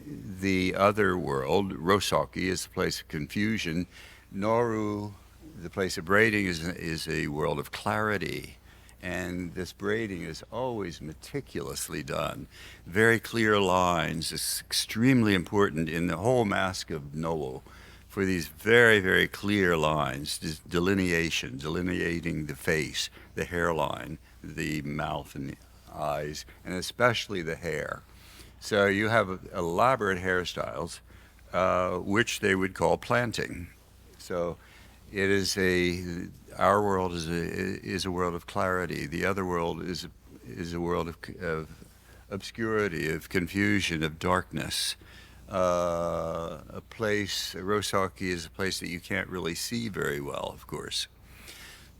the other world, Rosaki, is the place of confusion. Noru, the place of braiding, is a world of clarity. And this braiding is always meticulously done. Very clear lines. It's extremely important in the whole mask of Nowo for these very, very clear lines, delineating the face, the hairline, the mouth and the eyes, and especially the hair. So you have elaborate hairstyles, which they would call planting. So it is our world is a world of clarity. The other world is a world of obscurity, of confusion, of darkness. Rosaki is a place that you can't really see very well, of course,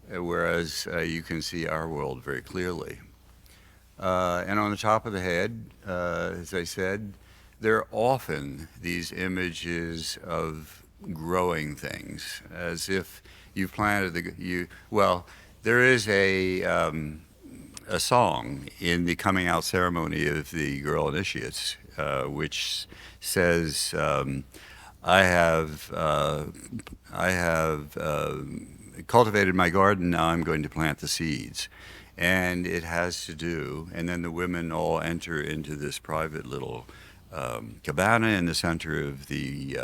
whereas you can see our world very clearly. And on the top of the head, as I said, there are often these images of growing things, as if you planted there is a song in the coming out ceremony of the girl initiates, which says, I have cultivated my garden, now I'm going to plant the seeds. And it has to do, and then the women all enter into this private little cabana in the center of the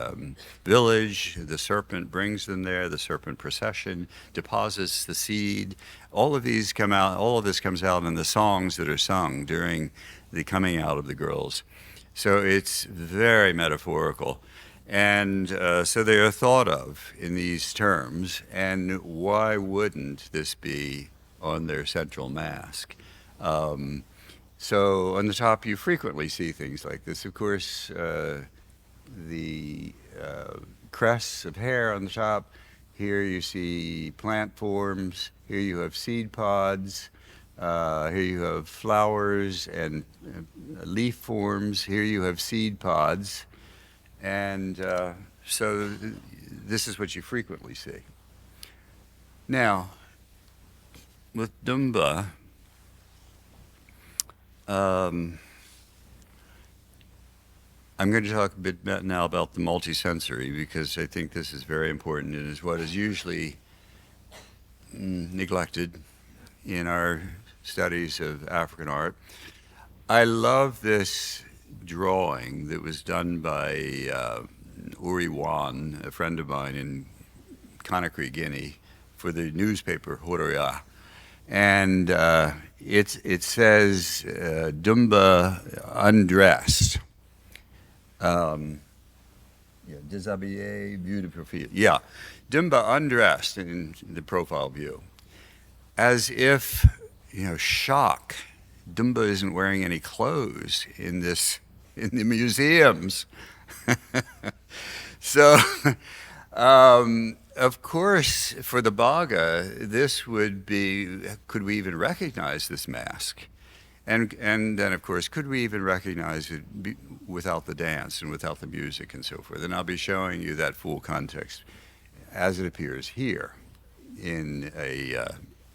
village. The serpent brings them there, the serpent procession deposits the seed. All of this comes out in the songs that are sung during the coming out of the girls. So it's very metaphorical. And so they are thought of in these terms, and why wouldn't this be on their central mask? So on the top, you frequently see things like this. Of course, the crests of hair on the top. Here you see plant forms. Here you have seed pods. Here you have flowers and leaf forms. Here you have seed pods. And so this is what you frequently see. Now, with Dumba, I'm going to talk a bit now about the multisensory, because I think this is very important and is what is usually neglected in our studies of African art. I love this drawing that was done by Uri Wan, a friend of mine in Conakry, Guinea, for the newspaper Horoya. And it says Dumba undressed. Déshabillé, vue de profil. Yeah, Dumba undressed in the profile view. As if, shock. Dumba isn't wearing any clothes in the museums. So, of course, for the Baga, this would be, could we even recognize this mask? And then, of course, could we even recognize it without the dance and without the music and so forth? And I'll be showing you that full context as it appears here in a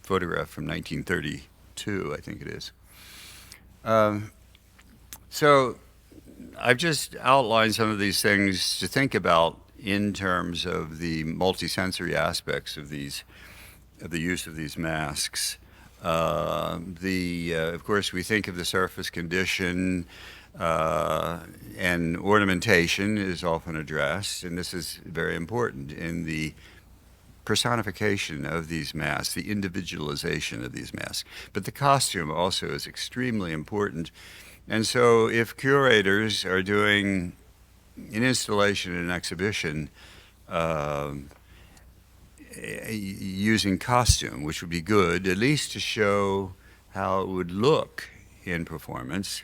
photograph from 1932, I think it is. So I've just outlined some of these things to think about in terms of the multisensory aspects of the use of these masks. Of course, we think of the surface condition, and ornamentation is often addressed, and this is very important in the personification of these masks, the individualization of these masks. But the costume also is extremely important. And so if curators are doing an installation and an exhibition using costume, which would be good, at least to show how it would look in performance,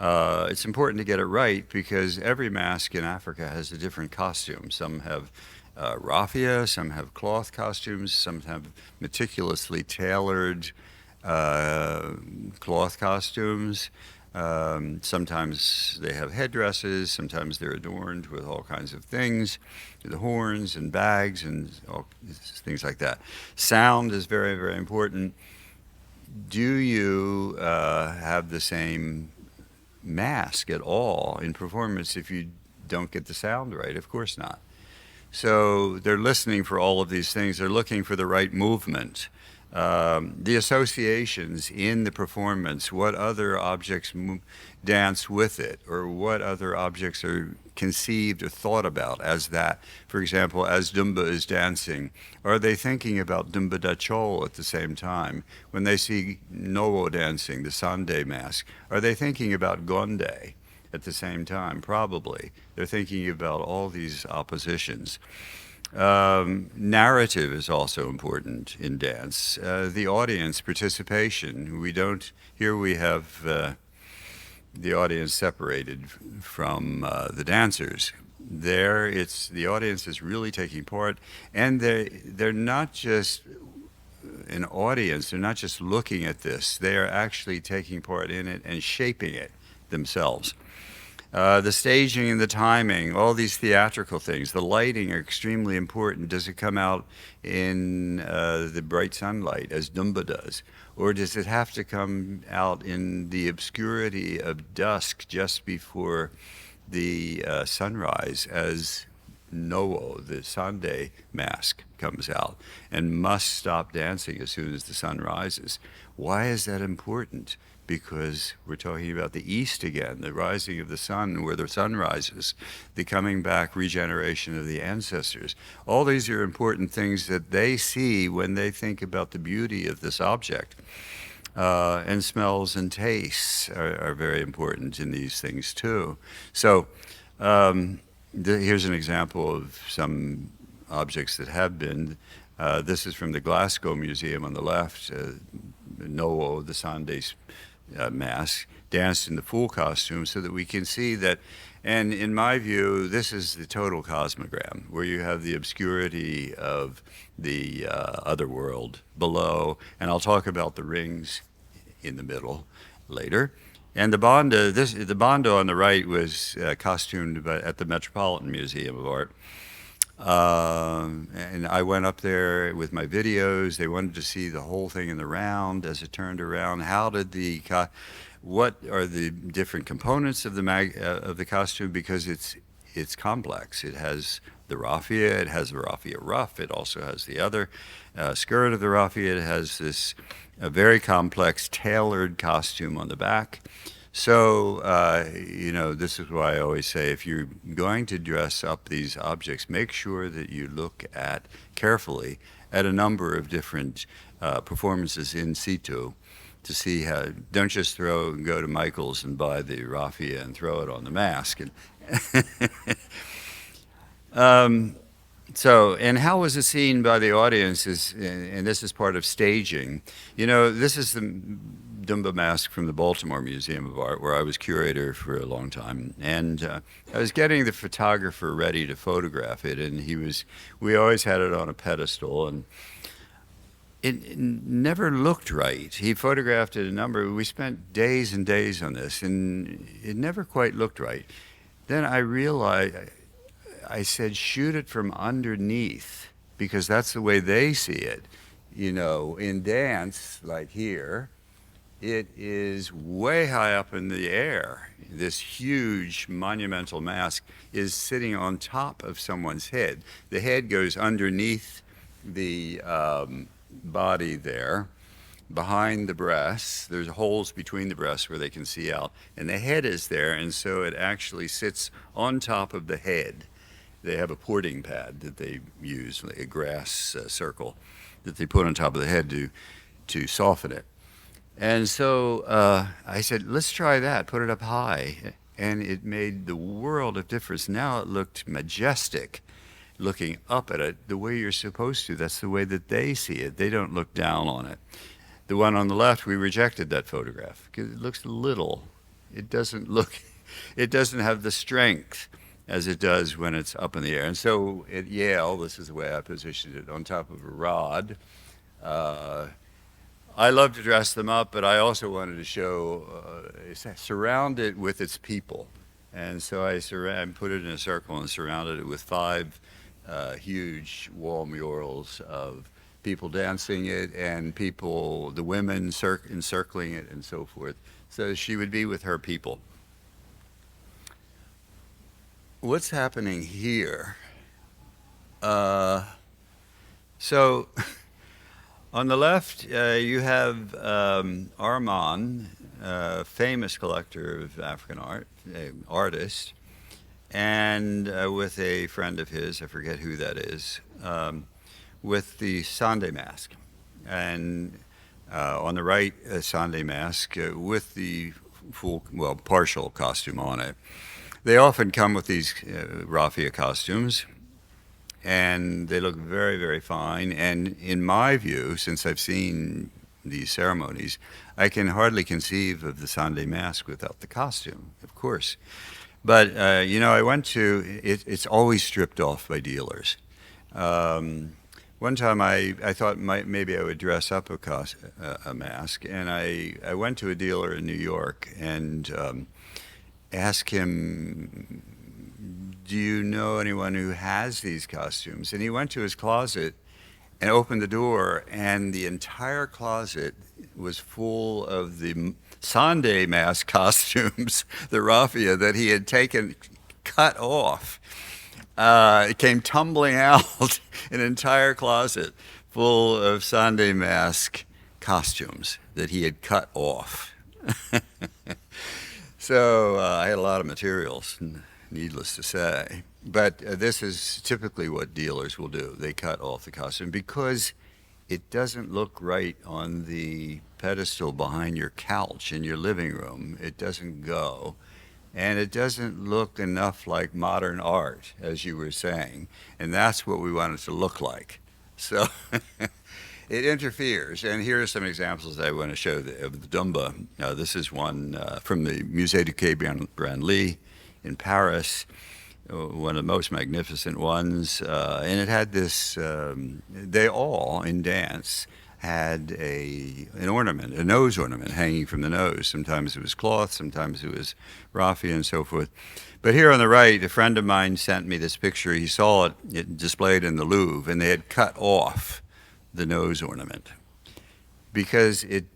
it's important to get it right, because every mask in Africa has a different costume. Some have raffia, some have cloth costumes, some have meticulously tailored cloth costumes. Sometimes they have headdresses, sometimes they're adorned with all kinds of things, the horns and bags and all things like that. Sound is very, very important. Do you have the same mask at all in performance if you don't get the sound right? Of course not. So they're listening for all of these things. They're looking for the right movement. the associations in the performance, what other objects dance with it, or what other objects are conceived or thought about as that. For example, as Dumba is dancing, are they thinking about Dumba da Chol at the same time? When they see Nowo dancing, the Sande mask, are they thinking about Gonde at the same time? Probably. They're thinking about all these oppositions. Narrative is also important in dance. The audience participation. Here we have the audience separated from the dancers. There, the audience is really taking part, and they're not just an audience. They're not just looking at this. They are actually taking part in it and shaping it themselves. The staging and the timing, all these theatrical things, the lighting are extremely important. Does it come out in the bright sunlight, as Dumba does? Or does it have to come out in the obscurity of dusk just before the sunrise, as Nowo, the Sande mask, comes out and must stop dancing as soon as the sun rises? Why is that important? Because we're talking about the east again, the rising of the sun, where the sun rises, the coming back regeneration of the ancestors. All these are important things that they see when they think about the beauty of this object. And smells and tastes are very important in these things too. So here's an example of some objects that have been. This is from the Glasgow Museum on the left. Nowo, the Sande mask, danced in the full costume so that we can see that. And in my view, this is the total cosmogram, where you have the obscurity of the other world below. And I'll talk about the rings in the middle later. And the Bonda on the right was costumed at the Metropolitan Museum of Art. And I went up there with my videos. They wanted to see the whole thing in the round as it turned around. What are the different components of the costume? Because it's complex. It has the raffia. It has the raffia ruff. It also has the other skirt of the raffia. It has this very complex tailored costume on the back. So, this is why I always say, if you're going to dress up these objects, make sure that you look carefully at a number of different performances in situ to see how. Don't just go to Michael's and buy the raffia and throw it on the mask. And how was it seen by the audience? And this is part of staging. This is the Dumba mask from the Baltimore Museum of Art, where I was curator for a long time. And I was getting the photographer ready to photograph it, and we always had it on a pedestal, and it never looked right. He photographed it we spent days and days on this, and it never quite looked right. Then I realized, I said, shoot it from underneath, because that's the way they see it. In dance, like here, it is way high up in the air. This huge monumental mask is sitting on top of someone's head. The head goes underneath the body there, behind the breasts. There's holes between the breasts where they can see out, and the head is there, and so it actually sits on top of the head. They have a porting pad that they use, like a grass circle that they put on top of the head to soften it. And so I said, let's try that, put it up high. And it made the world of difference. Now it looked majestic, looking up at it the way you're supposed to. That's the way that they see it. They don't look down on it. The one on the left, we rejected that photograph because it looks little. It doesn't have the strength as it does when it's up in the air. And so at Yale, this is the way I positioned it, on top of a rod. I love to dress them up, but I also wanted to surround it with its people. And so I put it in a circle and surrounded it with 5 huge wall murals of people dancing it and the women encircling it and so forth. So she would be with her people. What's happening here? So On the left, you have Armand, a famous collector of African art, an artist, and with a friend of his, I forget who that is, with the Grande Mask. And on the right, a Grande Mask with the partial costume on it. They often come with these raffia costumes, and they look very, very fine. And in my view, since I've seen these ceremonies, I can hardly conceive of the Grande Mask without the costume, of course. But, I went to, it's always stripped off by dealers. One time I thought maybe I would dress up a mask, and I went to a dealer in New York and asked him, do you know anyone who has these costumes? And he went to his closet and opened the door, and the entire closet was full of the Grande Mask costumes, the raffia that he had cut off. It came tumbling out, an entire closet full of Grande Mask costumes that he had cut off. So I had a lot of materials, needless to say. But this is typically what dealers will do. They cut off the costume because it doesn't look right on the pedestal behind your couch in your living room. It doesn't go. And it doesn't look enough like modern art, as you were saying. And that's what we want it to look like. So it interferes. And here are some examples I want to show of the Dumba. This is one from the Musée du Quai Branly in Paris, one of the most magnificent ones. And it had this, they all, in dance, had an ornament, a nose ornament hanging from the nose. Sometimes it was cloth, sometimes it was raffia and so forth. But here on the right, a friend of mine sent me this picture. He saw it displayed in the Louvre, and they had cut off the nose ornament because it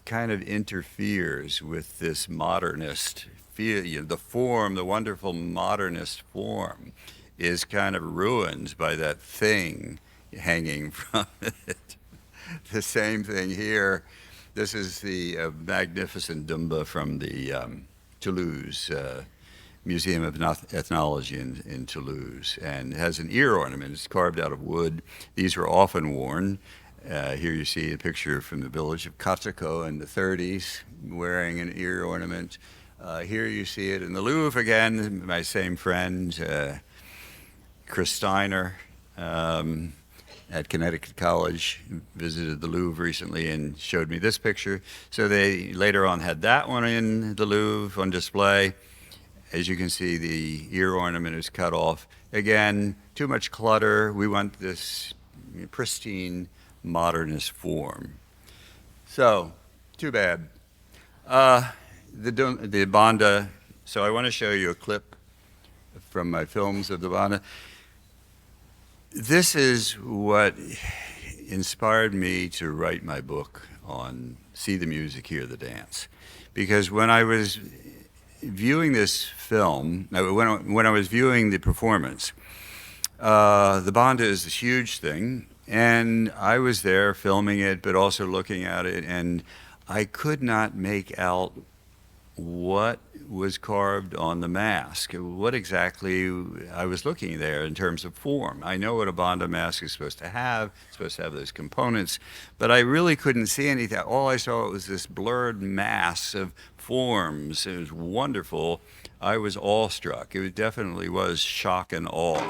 kind of interferes with this modernist feel. The form, the wonderful modernist form, is kind of ruined by that thing hanging from it. The same thing here. This is the magnificent Dumba from the Toulouse Museum of Ethnology in Toulouse, and it has an ear ornament. It's carved out of wood. These were often worn. Here you see a picture from the village of Katako in the 30s, wearing an ear ornament. Here you see it in the Louvre again, my same friend, Chris Steiner, at Connecticut College, visited the Louvre recently and showed me this picture. So they later on had that one in the Louvre on display. As you can see, the ear ornament is cut off. Again, too much clutter. We want this pristine modernist form. So, too bad. The Bonda, so I want to show you a clip from my films of the Bonda. This is what inspired me to write my book on See the Music, Hear the Dance. Because when I was viewing this film, when I was viewing the performance, the Bonda is this huge thing, and I was there filming it, but also looking at it, and I could not make out what was carved on the mask, what exactly I was looking there in terms of form. I know what a Bonda mask is supposed to have. It's supposed to have those components, but I really couldn't see anything. All I saw was this blurred mass of forms. It was wonderful. I was awestruck. It definitely was shock and awe.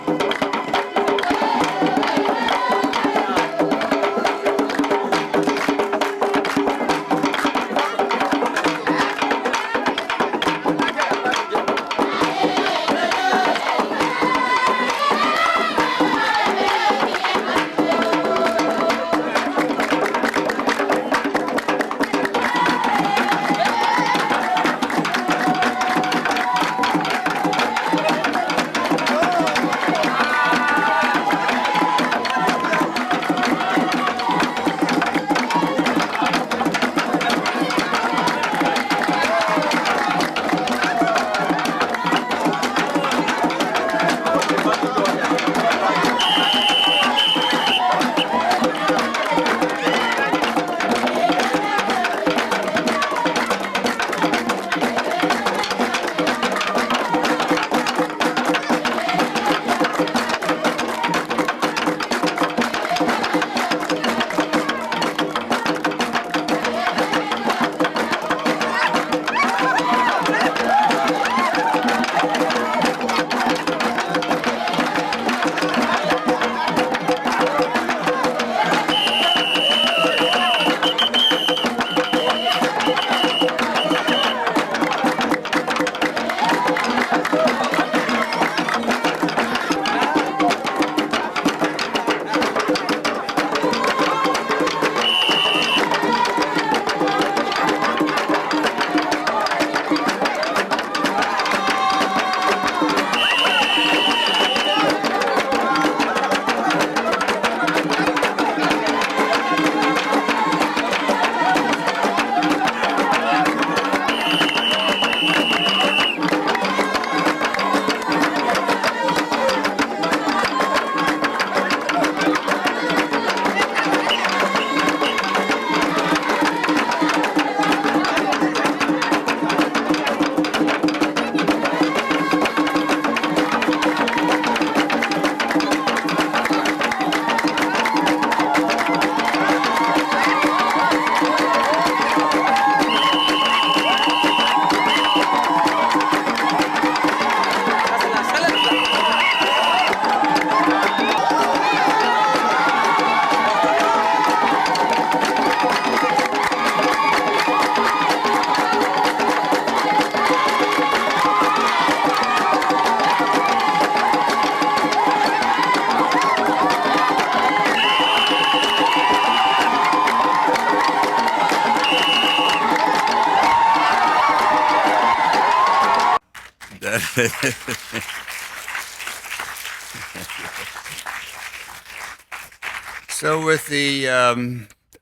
So with the,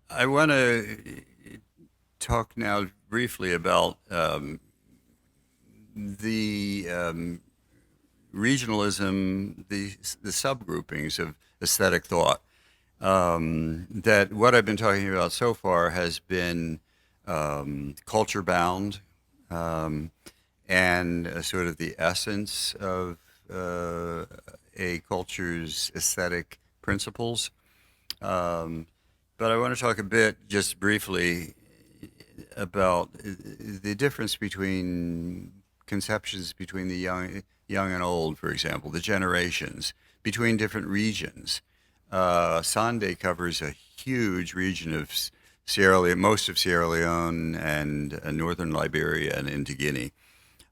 I want to talk now briefly about the regionalism, the subgroupings of aesthetic thought. That what I've been talking about so far has been culture bound and sort of the essence of a culture's aesthetic principles. But I want to talk a bit, just briefly, about the difference between conceptions between the young and old, for example, the generations, between different regions. Sande covers a huge region of Sierra Leone, most of Sierra Leone and northern Liberia and into Guinea.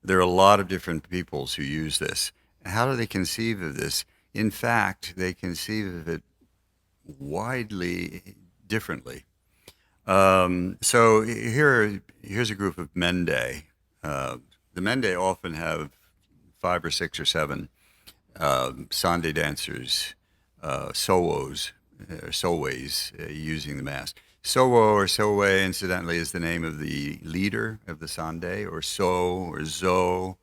There are a lot of different peoples who use this. How do they conceive of this? In fact, they conceive of it widely differently. So here's a group of Mende. The Mende often have 5 or 6 or 7 Sande dancers, Sowos, or Soways, using the mask. Sowo or Sowe, incidentally, is the name of the leader of the Sande, or So or Zo.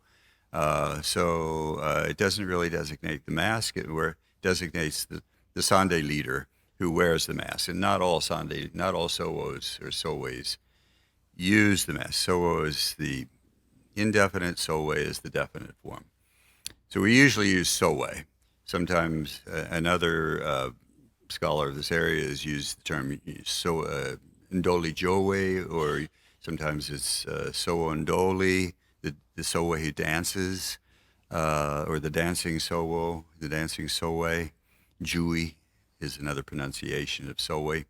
It doesn't really designate the mask, it designates the Sande leader who wears the mask. And not all Sowos or Soways use the mask. Sowo is the indefinite, Sowe is the definite form. So we usually use Sowe. Sometimes another scholar of this area has used the term Ndoli Jowe, or sometimes it's Sowo Ndoli, the Sowe who dances, or the dancing Sowo, the dancing Sowe. Jui is another pronunciation of Sowe.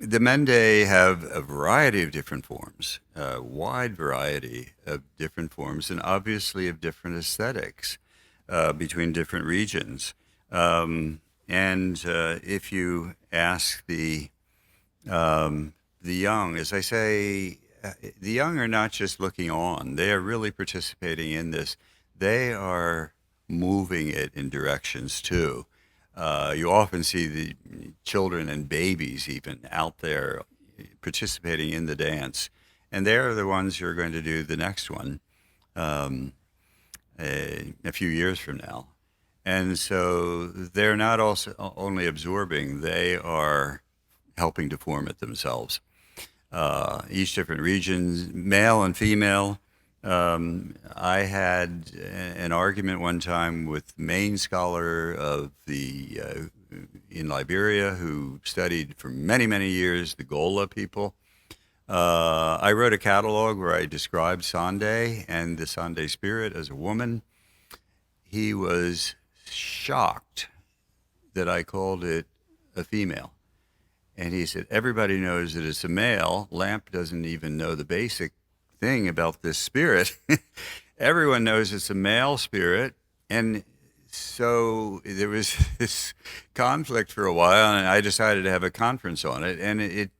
The Mende have a variety of different forms, a wide variety of different forms, and obviously of different aesthetics between different regions. If you ask the young, as I say, the young are not just looking on; they are really participating in this. They are moving it in directions too. You often see the children and babies even out there participating in the dance, and they're the ones who are going to do the next one a few years from now. And so they're not also only absorbing, they are helping to form it themselves. Each different regions, male and female. I had an argument one time with the main scholar of in Liberia, who studied for many, many years the Gola people. I wrote a catalog where I described Sande and the Sande spirit as a woman. He was shocked that I called it a female. And he said, everybody knows that it's a male. Lamp doesn't even know the basic thing about this spirit. Everyone knows it's a male spirit. And so there was this conflict for a while, and I decided to have a conference on it. And it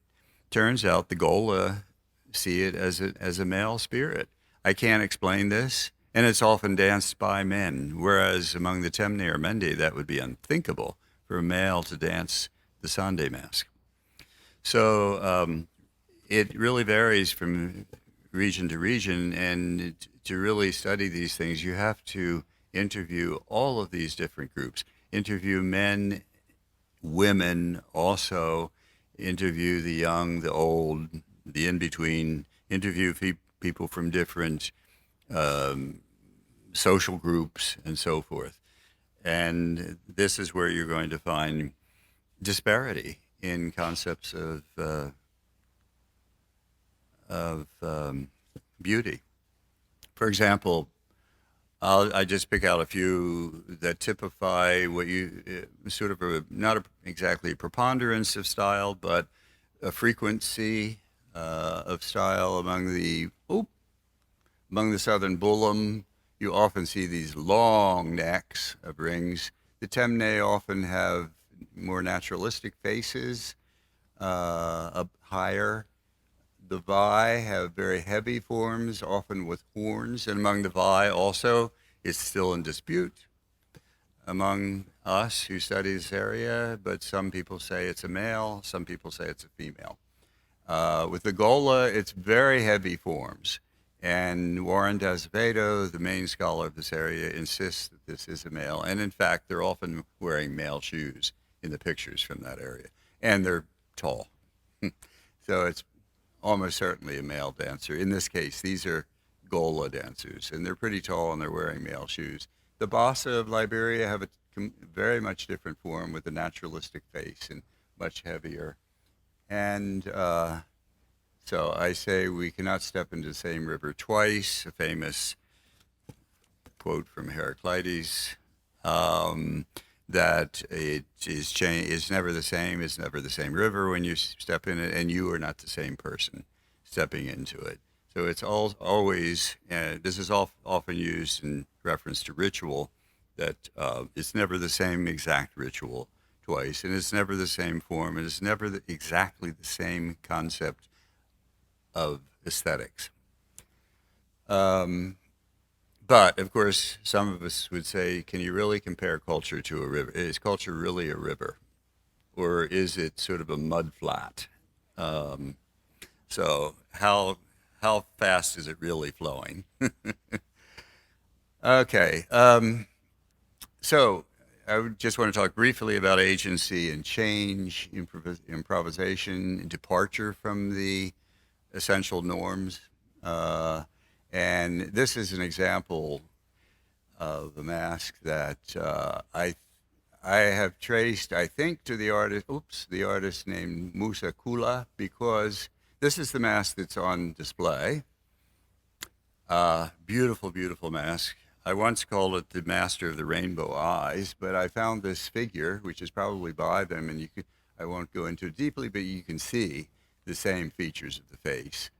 turns out the Gola see it as a male spirit. I can't explain this, and it's often danced by men, whereas among the Temne or Mende, that would be unthinkable for a male to dance the Sande mask. So it really varies from region to region, and to really study these things, you have to interview all of these different groups. Interview men, women, also interview the young, the old, the in-between, interview people from different social groups and so forth. And this is where you're going to find disparity in concepts of beauty. For example, I just pick out a few that typify what you sort of not exactly a preponderance of style, but a frequency of style among the southern Bullum. You often see these long necks of rings. The Temne often have more naturalistic faces, up higher. The Vai have very heavy forms, often with horns, and among the Vai also, it's still in dispute among us who study this area, but some people say it's a male, some people say it's a female. With the Gola, it's very heavy forms, and Warren D'azevedo, the main scholar of this area, insists that this is a male, and in fact, they're often wearing male shoes in the pictures from that area, and they're tall. So it's almost certainly a male dancer. In this case, these are Gola dancers, and they're pretty tall and they're wearing male shoes. The Bassa of Liberia have a very much different form with a naturalistic face and much heavier. And so I say we cannot step into the same river twice, a famous quote from Heraclitus, that it is never the same, it's never the same river when you step in it, and you are not the same person stepping into it. So it's always, this is often used in reference to ritual, that it's never the same exact ritual twice, and it's never the same form, and it's never exactly the same concept of aesthetics. But, of course, some of us would say, can you really compare culture to a river? Is culture really a river? Or is it sort of a mud flat? So how fast is it really flowing? Okay. So I just want to talk briefly about agency and change, improvisation, departure from the essential norms. And this is an example of a mask that I have traced, I think, to the artist named Musa Kula, because this is the mask that's on display. Beautiful, beautiful mask. I once called it the Master of the Rainbow Eyes, but I found this figure, which is probably by them, and I won't go into it deeply, but you can see the same features of the face.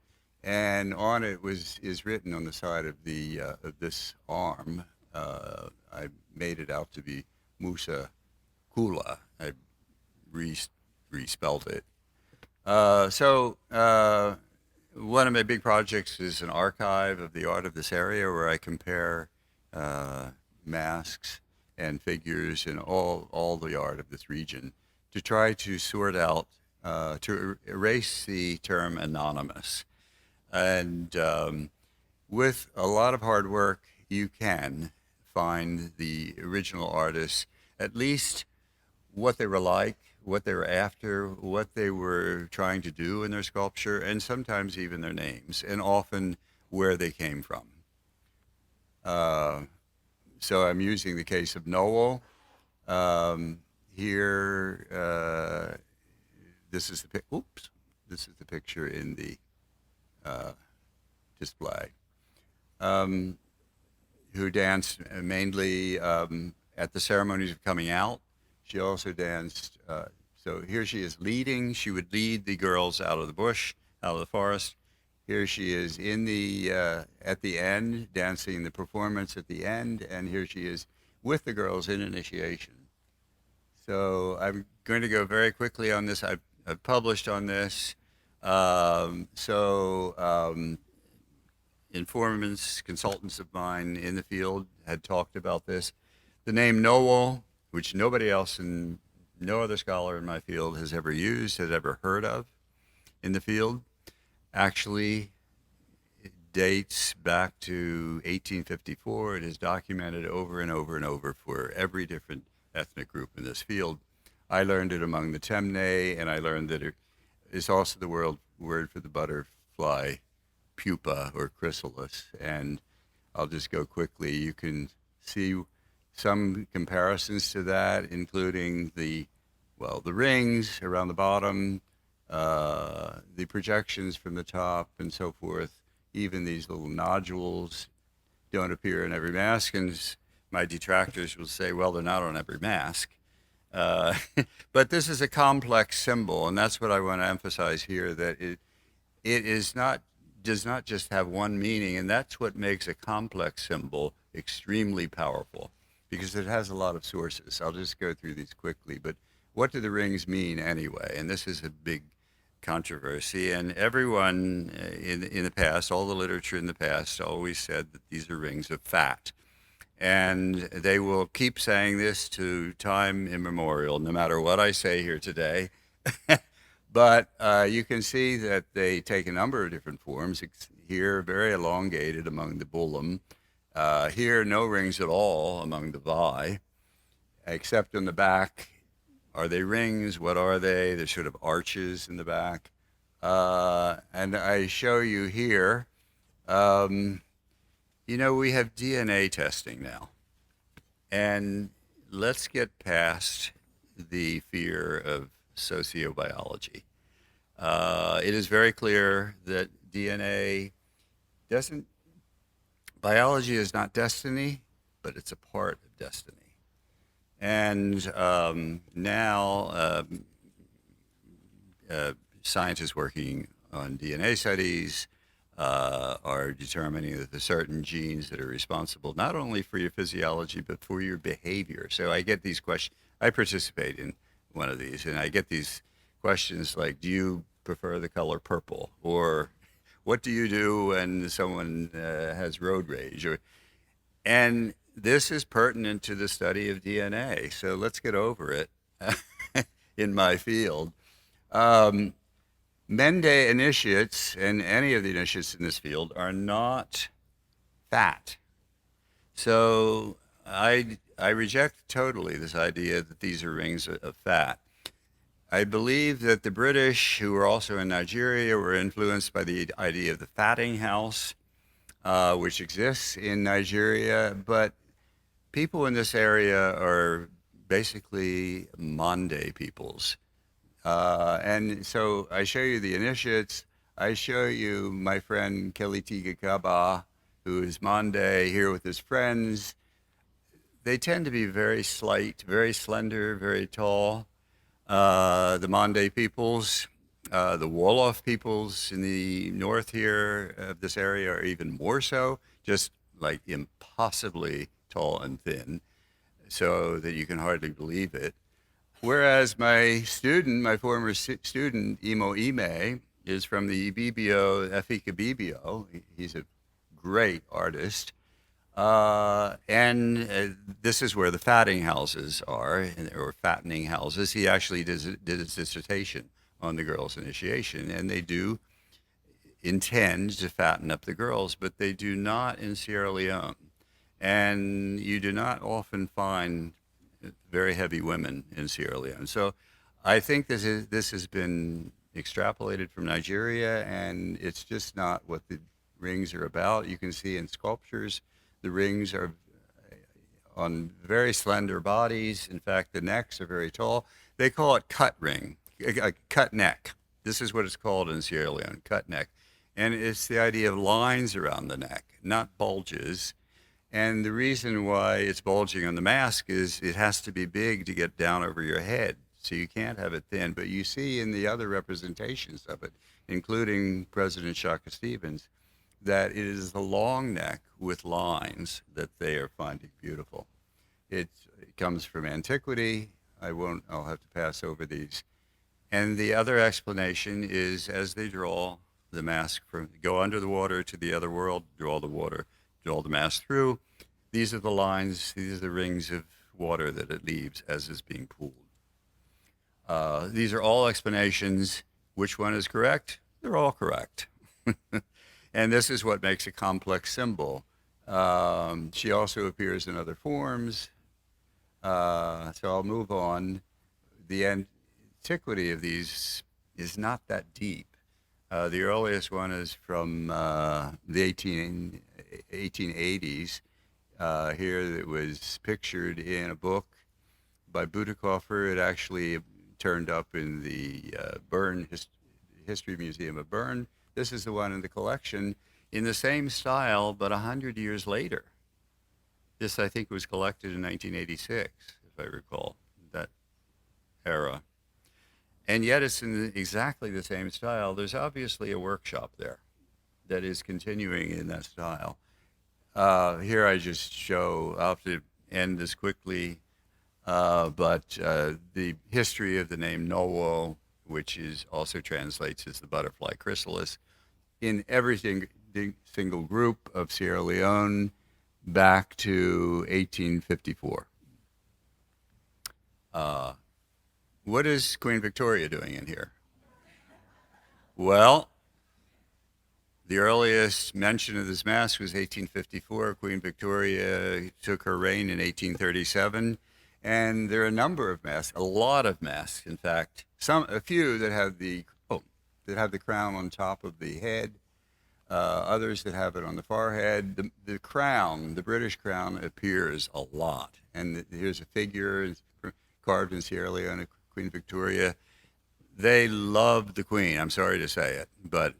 And on it is written on the side of this arm. I made it out to be Musa Kula. I respelled it. So one of my big projects is an archive of the art of this area, where I compare masks and figures and all the art of this region to try to sort out, to erase the term anonymous. And with a lot of hard work, you can find the original artists, at least what they were like, what they were after, what they were trying to do in their sculpture, and sometimes even their names, and often where they came from. So I'm using the case of Noel. Here, this is the picture in the display, who danced mainly at the ceremonies of coming out. She also danced, so here she is leading. She would lead the girls out of the bush, out of the forest. Here she is in at the end, dancing the performance at the end, and here she is with the girls in initiation. So I'm going to go very quickly on this. I've published on this. Informants, consultants of mine in the field had talked about this. The name Noel, which nobody else and no other scholar in my field has ever used, has ever heard of in the field, actually dates back to 1854. It is documented over and over and over for every different ethnic group in this field. I learned it among the Temne, and I learned that it is also the word for the butterfly pupa or chrysalis. And I'll just go quickly. You can see some comparisons to that, including the rings around the bottom, the projections from the top, and so forth. Even these little nodules don't appear in every mask, and my detractors will say, well, they're not on every mask. But this is a complex symbol, and that's what I want to emphasize here, that it does not just have one meaning, and that's what makes a complex symbol extremely powerful, because it has a lot of sources. I'll just go through these quickly, but what do the rings mean anyway? And this is a big controversy, and everyone in the past, all the literature in the past, always said that these are rings of fat. And they will keep saying this to time immemorial, no matter what I say here today. But you can see that they take a number of different forms. Here, very elongated among the bullum. Here, no rings at all among the vi, except in the back. Are they rings? What are they? They're sort of arches in the back. And I show you here, you know, we have DNA testing now. And let's get past the fear of sociobiology. It is very clear that DNA doesn't, biology is not destiny, but it's a part of destiny. And now scientists working on DNA studies are determining that there's certain genes that are responsible not only for your physiology, but for your behavior. So I get these questions. I participate in one of these, and I get these questions like, do you prefer the color purple? Or what do you do when someone has road rage? And this is pertinent to the study of DNA. So let's get over it in my field. Mende initiates, and any of the initiates in this field, are not fat. So I reject totally this idea that these are rings of fat. I believe that the British, who were also in Nigeria, were influenced by the idea of the fatting house, which exists in Nigeria, but people in this area are basically Mande peoples. And so I show you the initiates. I show you my friend Keliti Gakaba, who is Mande, here with his friends. They tend to be very slight, very slender, very tall. The Mande peoples, the Wolof peoples in the north here of this area are even more so, just like impossibly tall and thin, so that you can hardly believe it. Whereas my student, my former student, Imo Ime, is from the Ibibio, Efika Bibio. He's a great artist. This is where the fatting houses are, or fattening houses. He actually did his dissertation on the girls' initiation, and they do intend to fatten up the girls, but they do not in Sierra Leone. And you do not often find very heavy women in Sierra Leone. So I think this has been extrapolated from Nigeria, and it's just not what the rings are about. You can see in sculptures, the rings are on very slender bodies. In fact, the necks are very tall. They call it cut ring, a cut neck. This is what it's called in Sierra Leone, cut neck. And it's the idea of lines around the neck, not bulges. And the reason why it's bulging on the mask is it has to be big to get down over your head. So you can't have it thin. But you see in the other representations of it, including President Shaka Stevens, that it is the long neck with lines that they are finding beautiful. It comes from antiquity. I'll have to pass over these. And the other explanation is as they draw the mask go under the water to the other world, draw the mask through. These are the lines, these are the rings of water that it leaves as it's being pulled. These are all explanations. Which one is correct? They're all correct. And this is what makes a complex symbol. She also appears in other forms. So I'll move on. The antiquity of these is not that deep. The earliest one is from the 1880s. Here that was pictured in a book by Butekoffer. It actually turned up in the Bern History Museum of Bern. This is the one in the collection in the same style, but 100 years later. This, I think, was collected in 1986, if I recall, that era. And yet it's in exactly the same style. There's obviously a workshop there that is continuing in that style. Here I just show, I'll have to end this quickly, but the history of the name Nowo which is also translates as the butterfly chrysalis, in every single group of Sierra Leone back to 1854. What is Queen Victoria doing in here? Well, the earliest mention of this mask was 1854. Queen Victoria took her reign in 1837. And there are a number of masks, a lot of masks, in fact, a few that have the crown on top of the head, others that have it on the forehead. The crown, the British crown, appears a lot. And here's a figure carved in Sierra Leone, Queen Victoria. They loved the Queen. I'm sorry to say it, but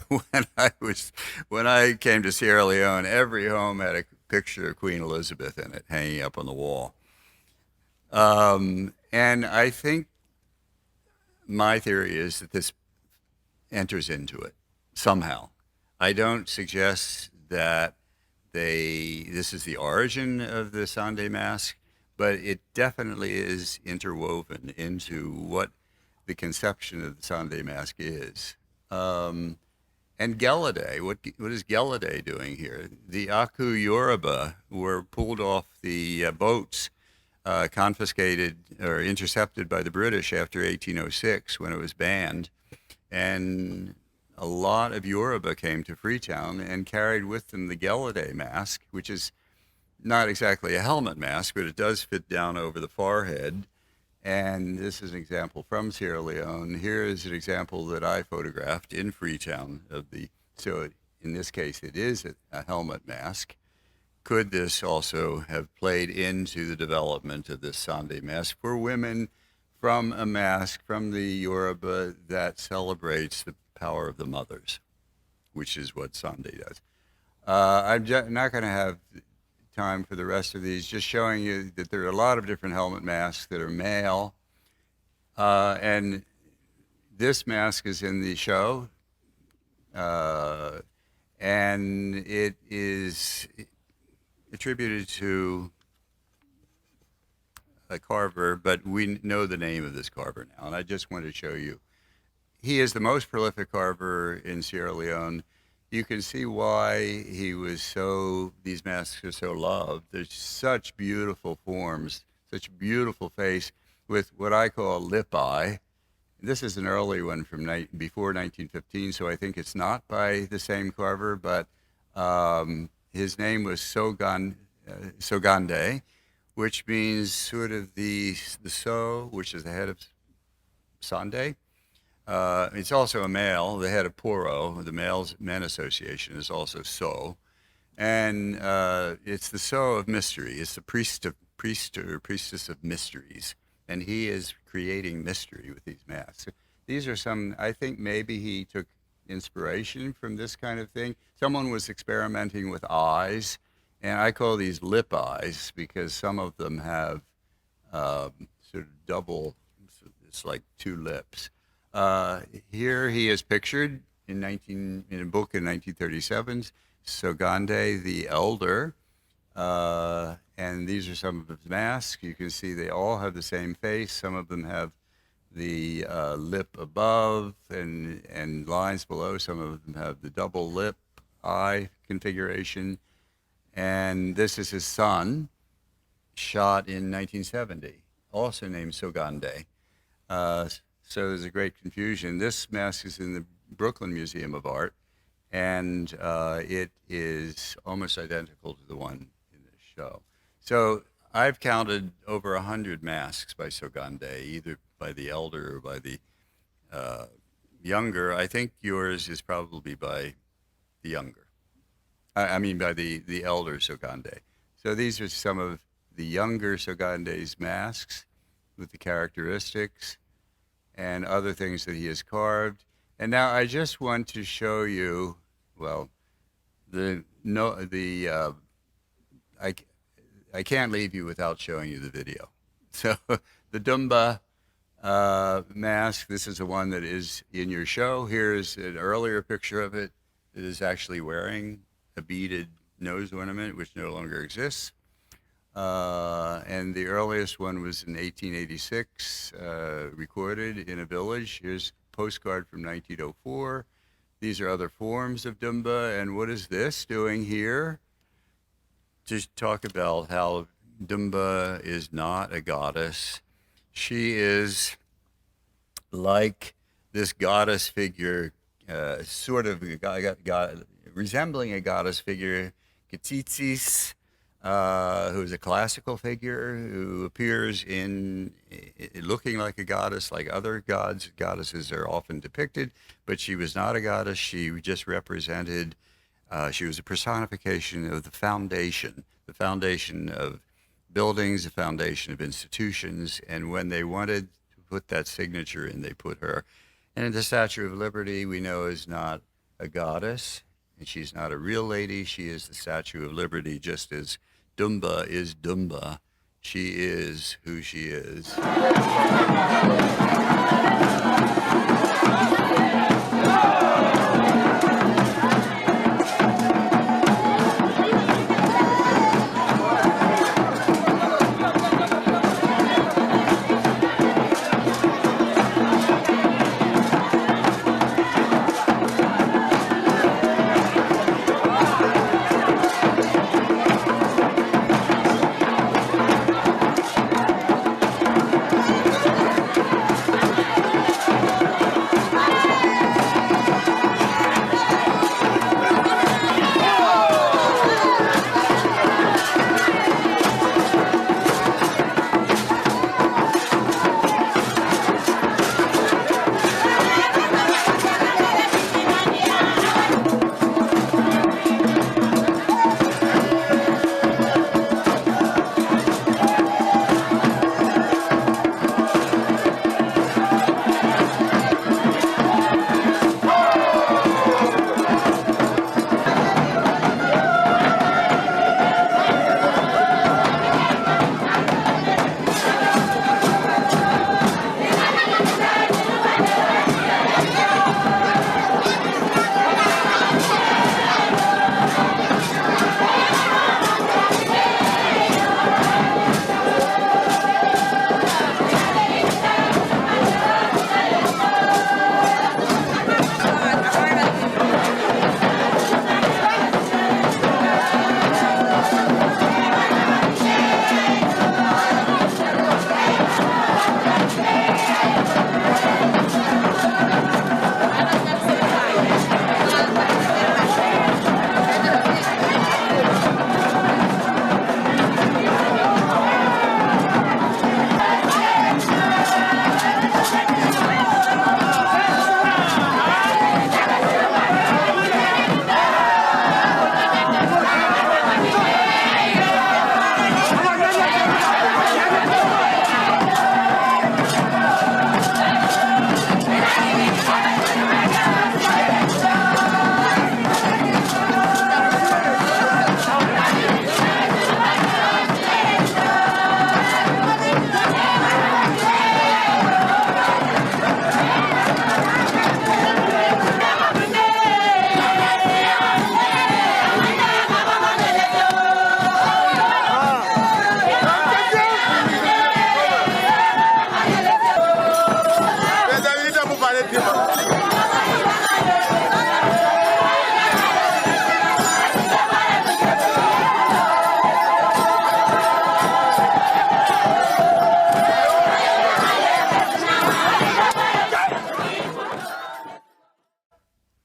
when I came to Sierra Leone, every home had a picture of Queen Elizabeth in it, hanging up on the wall. And I think my theory is that this enters into it somehow. I don't suggest that this is the origin of the Sunday Mask, but it definitely is interwoven into what the conception of the Sunday Mask is. And Geliday, what is Geliday doing here? The Aku Yoruba were pulled off the boats, confiscated or intercepted by the British after 1806 when it was banned. And a lot of Yoruba came to Freetown and carried with them the Geliday mask, which is not exactly a helmet mask, but it does fit down over the forehead. And this is an example from Sierra Leone. Here is an example that I photographed in Freetown so in this case it is a helmet mask. Could this also have played into the development of this Sunday mask for women from a mask from the Yoruba that celebrates the power of the mothers, which is what Sunday does. I'm not going to have time for the rest of these, just showing you that there are a lot of different helmet masks that are male. And this mask is in the show. And it is attributed to a carver, but we know the name of this carver now, and I just want to show you. He is the most prolific carver in Sierra Leone. You can see why these masks are so loved. There's such beautiful forms, such beautiful face with what I call lip eye. This is an early one from before 1915, so I think it's not by the same carver, but his name was Sogande, which means sort of the so, which is the head of Sunday. It's also a male. The head of Poro, the men association, is also so, and it's the so of mystery. It's the priest or priestess of mysteries, and he is creating mystery with these masks. These are some. I think maybe he took inspiration from this kind of thing. Someone was experimenting with eyes, and I call these lip eyes because some of them have sort of double. It's like two lips. Here he is pictured in a book in 1937's Sogande the Elder, and these are some of his masks. You can see they all have the same face. Some of them have the lip above and lines below. Some of them have the double lip eye configuration. And this is his son, shot in 1970, also named Sogande. So there's a great confusion. This mask is in the Brooklyn Museum of Art, and it is almost identical to the one in this show. So I've counted over 100 masks by Sogande, either by the elder or by the younger. I think yours is probably by the younger. I mean by the elder Sogande. So these are some of the younger Sogande's masks with the characteristics and other things that he has carved. And now I just want to show you, well, I can't leave you without showing you the video. So the Dumba mask, this is the one that is in your show. Here's an earlier picture of it. It is actually wearing a beaded nose ornament, which no longer exists. And the earliest one was in 1886, recorded in a village. Here's a postcard from 1904. These are other forms of Dumba. And what is this doing here? Just talk about how Dumba is not a goddess. She is like this goddess figure, sort of resembling a goddess figure, Kitsitsis, who is a classical figure who appears in looking like a goddess, like other gods. Goddesses are often depicted, but she was not a goddess. She just represented. She was a personification of the foundation of buildings, the foundation of institutions. And when they wanted to put that signature in, they put her. And the Statue of Liberty, we know, is not a goddess, and she's not a real lady. She is the Statue of Liberty, just as Dumba is Dumba. She is who she is.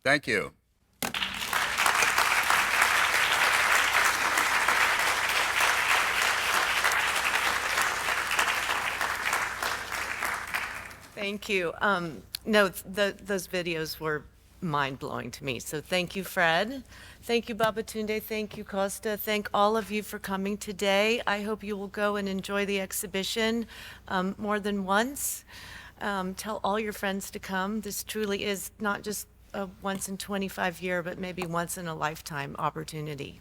Thank you. Thank you. No, those videos were mind-blowing to me. So thank you, Fred. Thank you, Babatunde. Thank you, Costa. Thank all of you for coming today. I hope you will go and enjoy the exhibition more than once. Tell all your friends to come. This truly is not just a once in 25 year, but maybe once in a lifetime opportunity.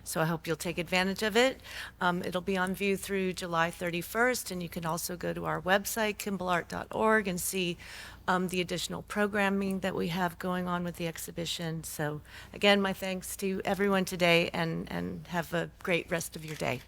So I hope you'll take advantage of it. It'll be on view through July 31st, and you can also go to our website, kimballart.org, and see the additional programming that we have going on with the exhibition. So again, my thanks to everyone today, and have a great rest of your day.